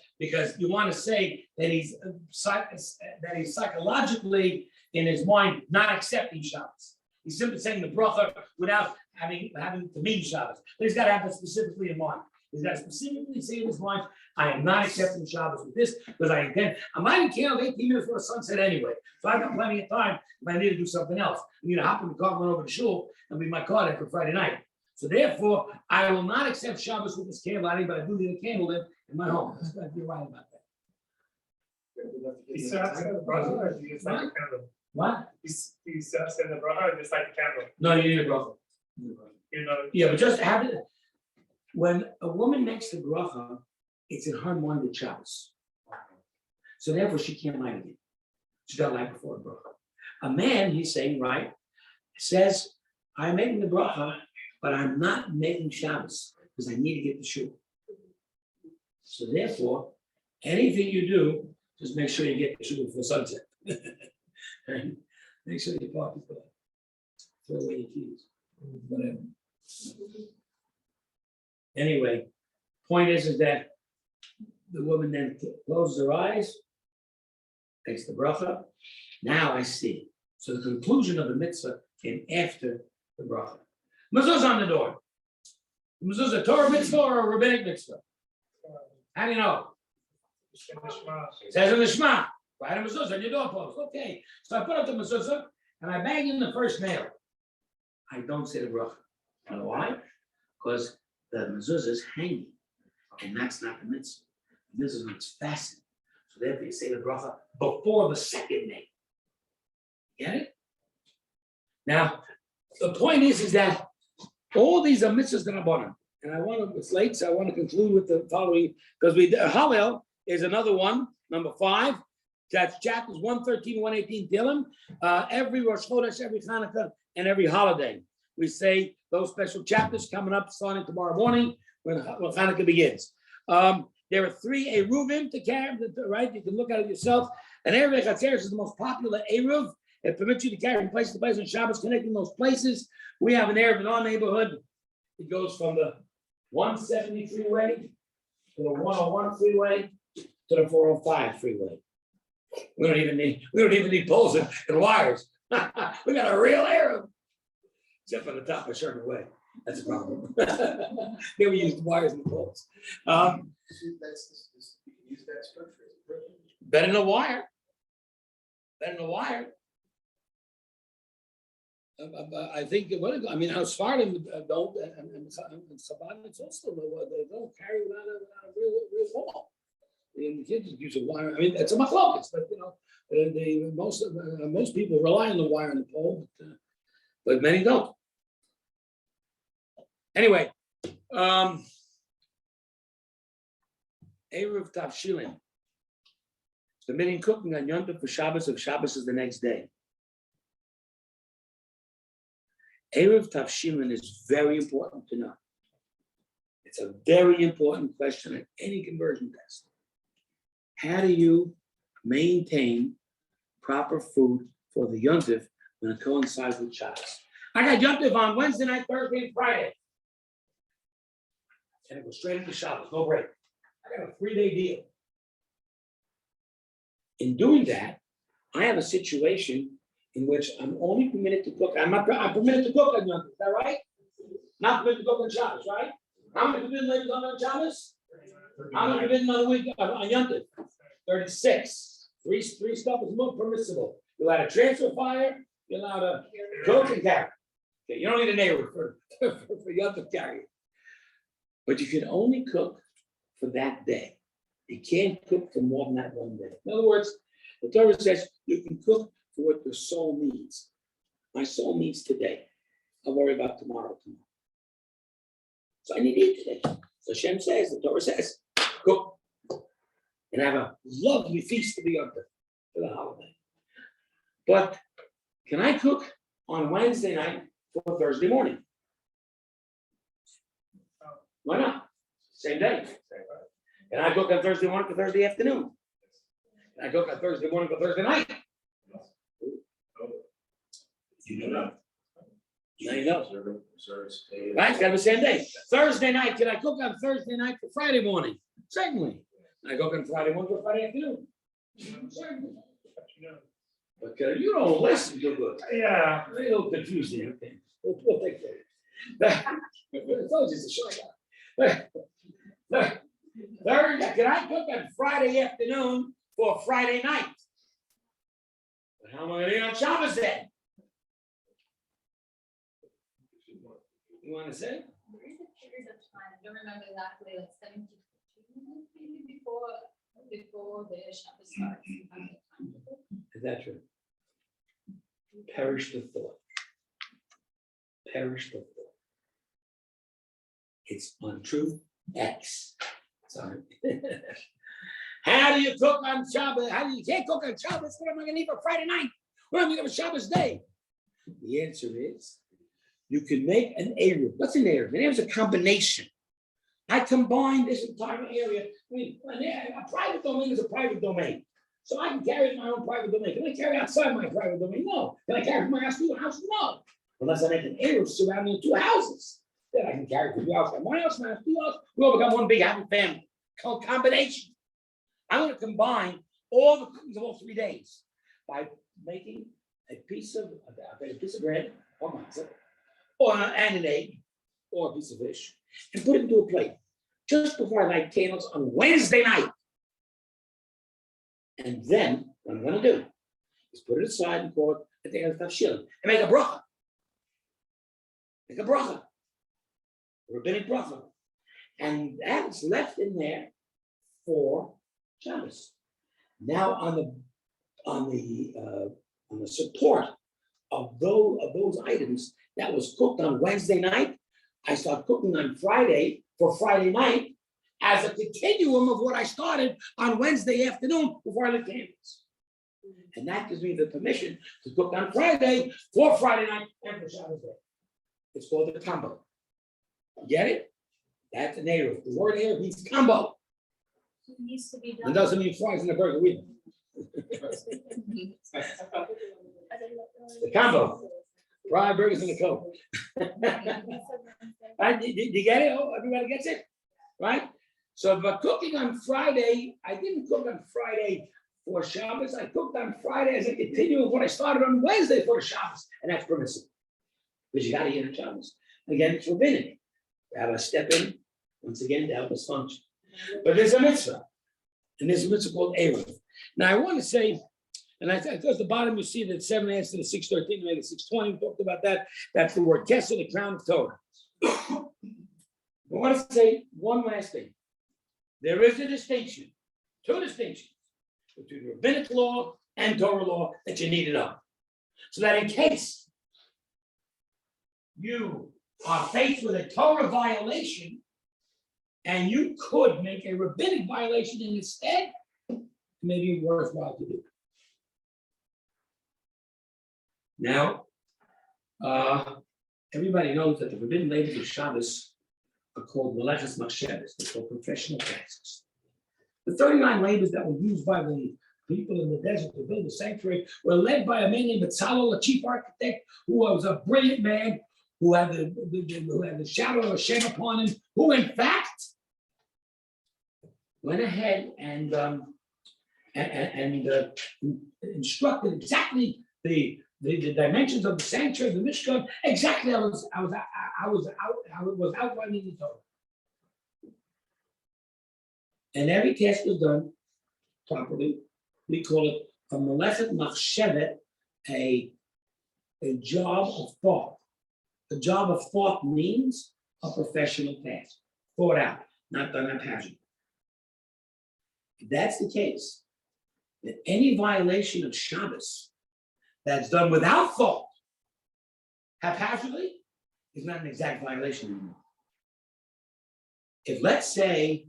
you want to say that he's psychologically in his mind not accepting Shabbos. He's simply saying the bracha without having to mean Shabbos. But he's got to have it specifically in mind. He's got to specifically say in his mind, I am not accepting Shabbos with this because I intend. I'm lighting candle 18 minutes before sunset anyway. So I've got plenty of time if I need to do something else. I need to hop in the car, run over to shul, and be my car there for Friday night. So therefore, I will not accept Shabbos with this candle lighting, but I do need a candle in my home. You're right about that. He starts in the bracha or do you just like the candle? What? He starts in the bracha or just like the candle? No, you need a bracha. You know. Yeah, but just have it. When a woman makes the bracha, it's in her mind the Shabbos. So therefore, she can't light again. She got to light before the bracha. A man, he's saying, right, says, I'm making the bracha, but I'm not making Shabbos because I need to get the shul. So therefore, anything you do, just make sure you get the shul before sunset. And make sure you park the car. Throw away your keys. Whatever. Anyway, point is that the woman then closes her eyes, takes the bracha. Now I see. So the conclusion of the mitzvah came after the bracha. Mezuzah on the door. Mezuzah, a Torah mitzvah or a rabbinic mitzvah? How do you know? It says in the Shema. Write a mezuzah on your doorpost. Okay. So I put up the mezuzah and I bang in the first nail. I don't say the bracha. You know why? Because the mezuzah is hanging, and that's not the mitzvah. The mitzvah is fastened. So therefore you say the bracha before the second nail. Get it? Now, the point is that all these are mitzvahs that are born. And it's late, so I want to conclude with the following, because Hallel is another one, number 5. That's chapters 113, 118, Dillim. Every Rosh Chodesh, every Hanukkah, and every holiday. We say those special chapters coming up starting tomorrow morning when Hanukkah begins. There are 3 Eruvim to carry, right? You can look at it yourself. And Erev Chatzeres is the most popular Eruv. It permits you to carry from place to place on Shabbos, connecting those places. We have an Erev in our neighborhood. It goes from the 170 freeway to the 101 freeway to the 405 freeway. We don't even need poles and wires. We got a real Erev. Except for the top of Sherman Way. That's a problem. Here we use the wires and the poles. You can use that structure. Better than a wire. Better than a wire. I think, how Sfardim don't, and Chabad, it's also, they don't carry without a real wall. And the kids use a wire. It's a machlokes, but most people rely on the wire and the pole, but many don't. Anyway, Erev Tavshilin. Permitting cooking on Yom Tov for Shabbos if Shabbos is the next day. Erev Tavshilin is very important to know. It's a very important question in any conversion test. How do you maintain proper food for the Yom Tov when it coincides with Shabbos? I got Yom Tov on Wednesday night, Thursday, and Friday. And it goes straight into Shabbos, no break. I got a 3-day deal. In doing that, I have a situation in which I'm only permitted to cook. I'm permitted to cook on Yom Tov, is that right? Not permitted to cook on Shabbos, right? How many forbidden labors on Shabbos? How many forbidden on the week on Yom Tov? 36. Three stuff is more permissible. You're allowed to transfer fire. You're allowed to cook and carry. Okay, you don't need a neighbor for Yom Tov carry. But you can only cook for that day. You can't cook for more than that one day. In other words, the Torah says you can cook for what your soul needs. My soul needs today. I'll worry about tomorrow. So I need to eat today. So Hashem says, the Torah says, cook and have a lovely feast to be Yom Tov for the holiday. But can I cook on Wednesday night for Thursday morning? Why not? Same day. Can I cook on Thursday morning for Thursday afternoon? Can I cook on Thursday morning for Thursday night? You Now you know. Reserves paid. Right, it's gotta be the same day. Thursday night, can I cook on Thursday night for Friday morning? Certainly. Can I cook on Friday morning for Friday afternoon? Certainly. But you don't listen too good. Yeah. A little confusing, okay. We'll take that. It's always just a short one. Thursday, can I cook on Friday afternoon for Friday night? But how am I gonna eat on Shabbos then? You wanna say? There is a period of time, I don't remember exactly, like 72 minutes maybe before the Shabbos starts. You have the time to cook. Is that true? Perish the thought. Perish the thought. It's untrue X. Sorry. How do you cook on Shabbos? You can't cook on Shabbos? What am I gonna eat for Friday night? What am I gonna have Shabbos day? The answer is you can make an Eruv. What's an Eruv? An Eruv is a combination. I combine this entire area. I mean, a private domain is a private domain. So I can carry it in my own private domain. Can I carry outside my private domain? No. Can I carry from my house to your house? No. Unless I make an Eruv surrounding two houses. Then I can carry from your house to my house, to your house. We all become one big happy family. Called combination. I'm going to combine all the cookings of all 3 days by making a piece of bread or matzah, and an egg, or a piece of fish, and put it into a plate just before I light candles on Wednesday night. And then what I'm going to do is put it aside and call it at the end of Tavshilin and make a bracha. Make a bracha. A rabbinic bracha. And that's left in there for Shabbos. Now on the support of those items that was cooked on Wednesday night, I start cooking on Friday for Friday night as a continuum of what I started on Wednesday afternoon before I lit candles. And that gives me the permission to cook on Friday for Friday night and for Shabbos day. It's called the combo. Get it? That's an Eruv. The word Eruv means combo. It needs to be It done. doesn't mean fries in a burger either. The combo. Fried burgers and a Coke. Right? Did you get it? Oh, everybody gets it? Right? So but cooking on Friday, I didn't cook on Friday for Shabbos. I cooked on Friday as a continuum of what I started on Wednesday for Shabbos. And that's permissible. Because you got to eat on Shabbos. Again, it's rabbinic. Rabbi step in, once again, to help us function. But there's a mitzvah. And there's a mitzvah called Eruv. Now I want to say, and I think at the bottom you see that 7 answers to the 613, maybe 620. We talked about that. That's the word Kesser, the crown of Torah. I want to say one last thing. There is a distinction, two distinctions between rabbinic law and Torah law that you need to know. So that in case you are faced with a Torah violation and you could make a rabbinic violation instead, it may be worthwhile to do. Now, everybody knows that the forbidden labors of Shabbos are called Meleches Machsheves. They're called professional tasks. The 39 labors that were used by the people in the desert to build the sanctuary were led by a man named Betzalel, a chief architect, who was a brilliant man, who had the shadow of Hashem upon him, who in fact went ahead and instructed exactly the dimensions of the sanctuary, the Mishkan, exactly how it was outlined in the Torah. And every task was done properly. We call it a Melechet Machshevet, a job of thought. A job of thought means a professional task, thought out, not done haphazardly. If that's the case, then any violation of Shabbos that's done without thought, haphazardly, is not an exact violation anymore. If let's say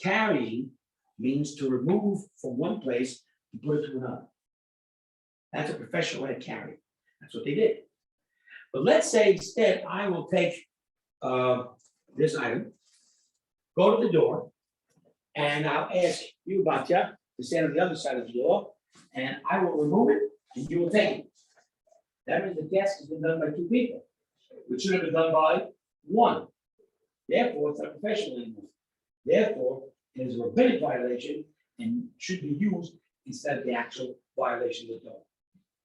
carrying means to remove from one place and put it to another. That's a professional way to carry. That's what they did. But let's say instead I will take this item, go to the door, and I'll ask you, Batya, to stand on the other side of the door, and I will remove it and you will take it. That means the task has been done by two people, which should have been done by one. Therefore, it's not professional anymore. Therefore, it is a rabbinic violation and should be used instead of the actual violation of the Torah.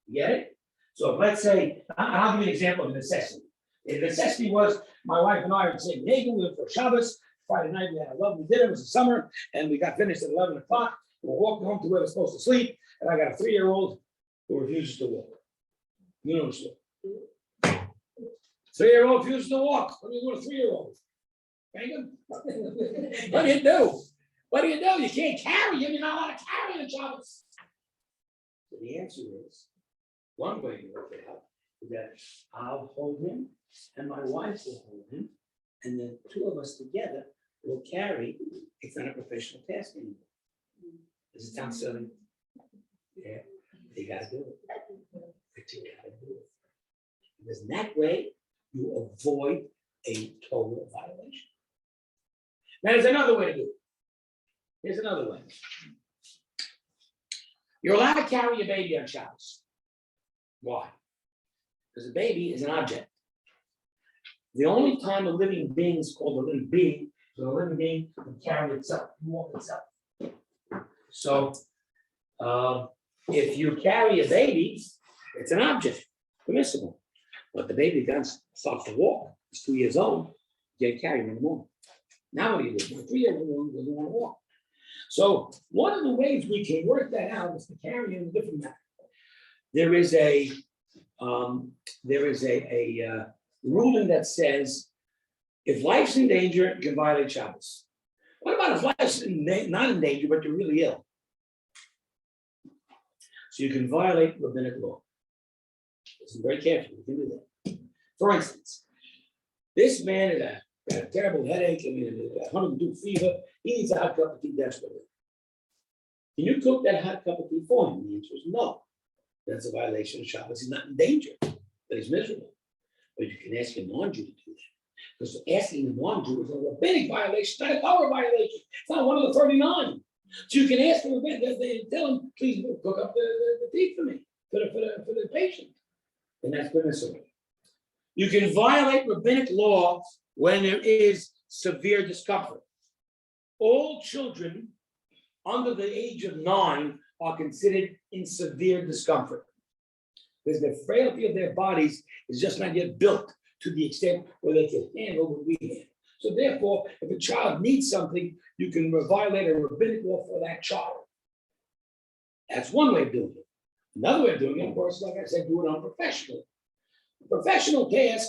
You get it? So let's say, I'll give you an example of a necessity. The necessity was my wife and I were saying, hey, we went for Shabbos. Friday night, we had a lovely dinner. It was the summer, and we got finished at 11 o'clock. We're walking home to where we're supposed to sleep, and I got a 3-year-old who refuses to walk. You know what? 3-year-old refuses to walk. What do you do with a 3-year-old? Bang him? What do you do? What do you do? You can't carry him. You're not allowed to carry him, Shabbos. So the answer is, one way to work it out is that I'll hold him, and my wife will hold him, and the two of us together will carry. It's not a professional task anymore. Does it sound silly? Yeah, you gotta do it. But you gotta do it. Because in that way, you avoid a Torah violation. Now, there's another way to do it. Here's another way. You're allowed to carry your baby on Shabbos. Why? Because a baby is an object. The only time a living being is called a living being is when a living being can carry itself, can walk itself. So, if you carry a baby, it's an object, permissible. But the baby starts to walk. He's 2 years old. You can't carry him anymore. Now what do you do? The 3-year-old doesn't want to walk. So one of the ways we can work that out is to carry in a different manner. There is a ruling that says if life's in danger, you can violate Shabbos. What about if life's not in danger, but you're really ill? So you can violate rabbinic law. Listen very carefully. You can do that. For instance, this man got a terrible headache. I mean, 102 fever. He needs a hot cup of tea desperately. Can you cook that hot cup of tea for him? The answer is no. That's a violation of Shabbos. He's not in danger, but he's miserable. But you can ask a non-Jew to do that. Because asking a non-Jew is a rabbinic violation, not a Torah violation. It's not one of the 39. So you can ask him, tell him, please cook up the tea for me, for the patient. And that's permissible. You can violate rabbinic law when there is severe discomfort. All children under the age of 9 are considered in severe discomfort. Because the frailty of their bodies is just not yet built to the extent where they can handle what we handle. So therefore, if a child needs something, you can violate a rabbinic law for that child. That's one way of doing it. Another way of doing it, of course, like I said, do it unprofessionally. A professional task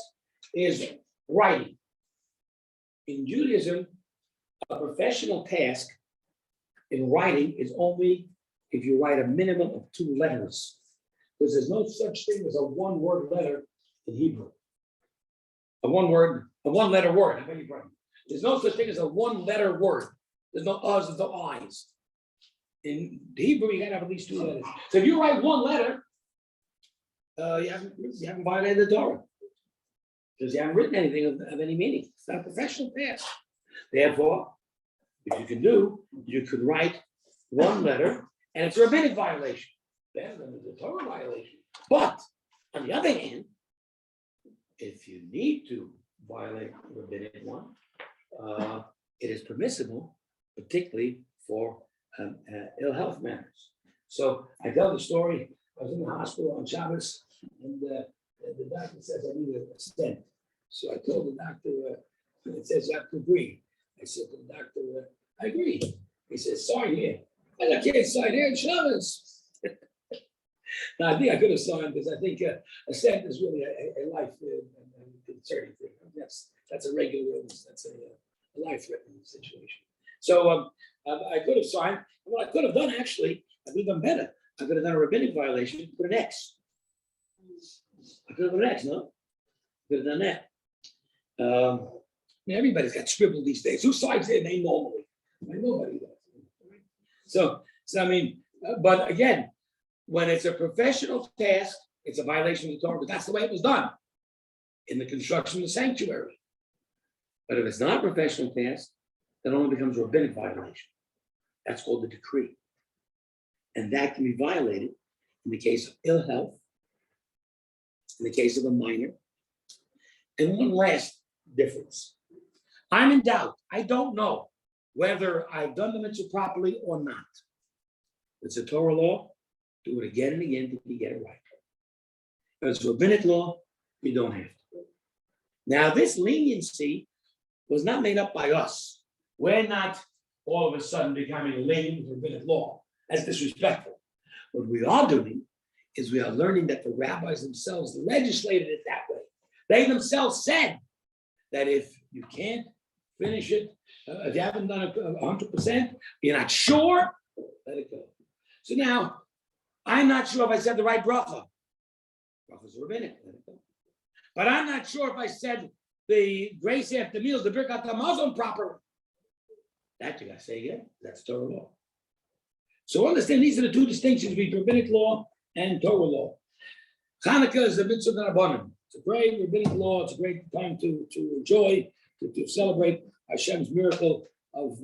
is writing. In Judaism, a professional task in writing is only if you write a minimum of 2 letters. Because there's no such thing as a one-word letter in Hebrew. A one-letter word. I beg your pardon. There's no such thing as a one-letter word. There's no uhs, there's no I's. In Hebrew, you gotta have at least 2 letters. So if you write one letter, you haven't violated the Torah. Because you haven't written anything of any meaning. It's not a professional task. Therefore, if you can do, you could write one letter, and it's a rabbinic violation. Better than the Torah violation. But on the other hand, if you need to violate the rabbinic one, it is permissible, particularly for ill health matters. So I tell the story. I was in the hospital on Shabbos, and the doctor says I need a stent. So I told the doctor, it says you have to agree. I said to the doctor, I agree. He says, sign here. I can't sign here in Shabbos. Now, I think I could have signed because I think a stent is really a life concerning thing. That's a regular illness. That's a life-threatening situation. So I could have signed. What I could have done, actually, I could have done better. I could have done a rabbinic violation, put an X. I could have done an X, no? Could have done that. Everybody's got scribble these days. Who signs their name normally? Nobody does. So I mean, but again, when it's a professional task, it's a violation of the Torah, but that's the way it was done in the construction of the sanctuary. But if it's not a professional task, that only becomes a rabbinic violation. That's called the decree. And that can be violated in the case of ill health, in the case of a minor. And one last difference. I'm in doubt. I don't know whether I've done the mitzvah properly or not. It's a Torah law. Do it again and again till you get it right. If it's rabbinic law, you don't have to. Now, this leniency was not made up by us. We're not all of a sudden becoming lenient with rabbinic law. That's disrespectful. What we are doing is we are learning that the rabbis themselves legislated it that way. They themselves said that if you can't finish it, if you haven't done it 100%, you're not sure, let it go. So now, I'm not sure if I said the right bracha. Bracha's rabbinic, let it go. But I'm not sure if I said the grace after meals, the birkat hamazon properly. That you gotta say again. That's Torah law. So understand these are the two distinctions between rabbinic law and Torah law. Hanukkah is the mitzvah d'Rabbanan. It's a great rabbinic law. It's a great time to enjoy, to celebrate Hashem's miracle of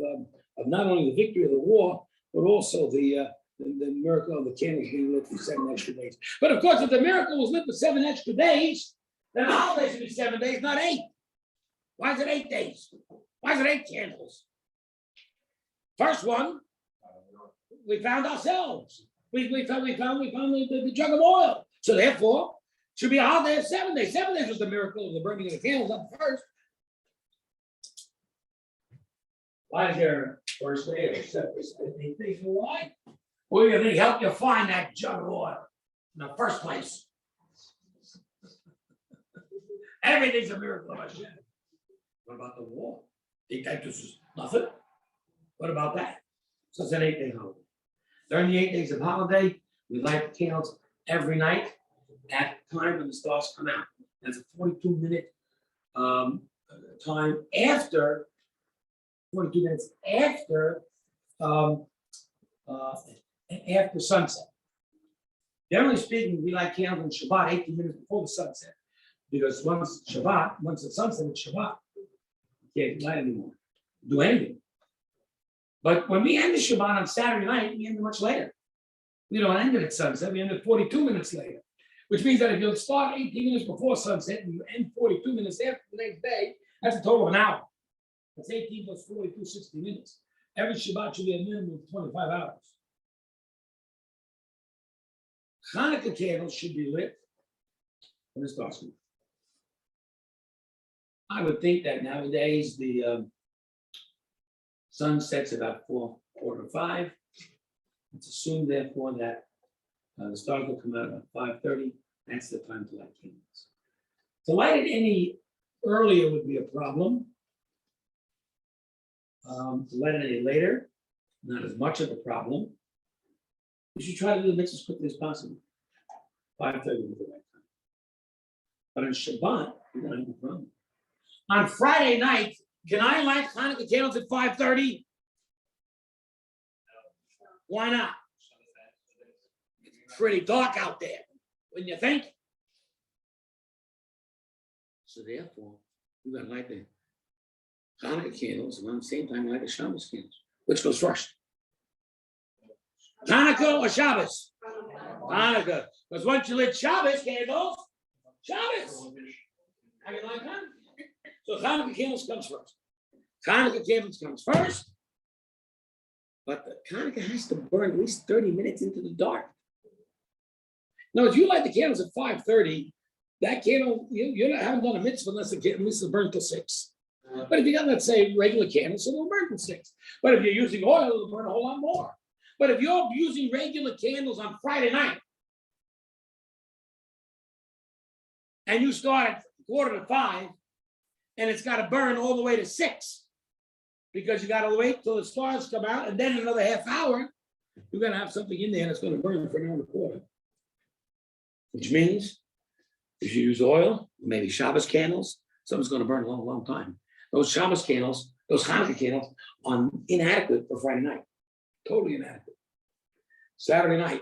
not only the victory of the war, but also the miracle of the candles being lit for 7 extra days. But of course, if the miracle was lit for 7 extra days, then the holiday should be 7 days, not 8. Why is it 8 days? Why is it 8 candles? First one, we found ourselves. We found the jug of oil. So therefore, it should be a holiday of 7 days. 7 days was the miracle of the burning of the candles up first. Why is there first day or 7 days? Why? Well, you think help you find that jug of oil in the first place. Everything's a miracle of Hashem. What about the war? Think that this is nothing? What about that? So it's an 8-day holiday. During the 8 days of holiday, we light the candles every night at the time when the stars come out. That's a 42-minute time after, 42 minutes after sunset. Generally speaking, we light candles on Shabbat 18 minutes before the sunset. Because once the sunset, it's Shabbat. You can't light anymore. Do anything. But when we end the Shabbat on Saturday night, we end it much later. We don't end it at sunset, we end it 42 minutes later. Which means that if you start 18 minutes before sunset and you end 42 minutes after the next day, that's a total of an hour. That's 18 plus 42, 60 minutes. Every Shabbat should be a minimum of 25 hours. Hanukkah candles should be lit when it starts. I would think that nowadays the sun sets about 4:45. Let's assume therefore that the stars will come out about 5:30. That's the time to light candles. To light it any earlier would be a problem. To light it any later, not as much of a problem. You should try to do the mix as quickly as possible. 5:30 is the right time. But on Shabbat, you don't have a problem. On Friday night, can I light Hanukkah candles at 5:30? Why not? It's pretty dark out there, wouldn't you think? So therefore, we're gonna light the Hanukkah candles and at the same time light the Shabbos candles. Which goes first? Hanukkah or Shabbos? Hanukkah. Because once you lit Shabbos candles, Shabbos. How you like Hanukkah? So Hanukkah candles comes first. Hanukkah candles comes first. But the Hanukkah has to burn at least 30 minutes into the dark. Now, if you light the candles at 5:30, that candle, you haven't done a mitzvah unless the candle is burned till 6. But if you got, let's say, regular candles, it'll burn till 6. But if you're using oil, it'll burn a whole lot more. But if you're using regular candles on Friday night, and you start at 4:45, and it's got to burn all the way to 6, because you got to wait till the stars come out, and then another half hour, you're going to have something in there that's going to burn for an hour and a quarter. Which means, if you use oil, maybe Shabbos candles, something's going to burn a long, long time. Those Shabbos candles, those Hanukkah candles, are inadequate for Friday night. Totally inadequate. Saturday night,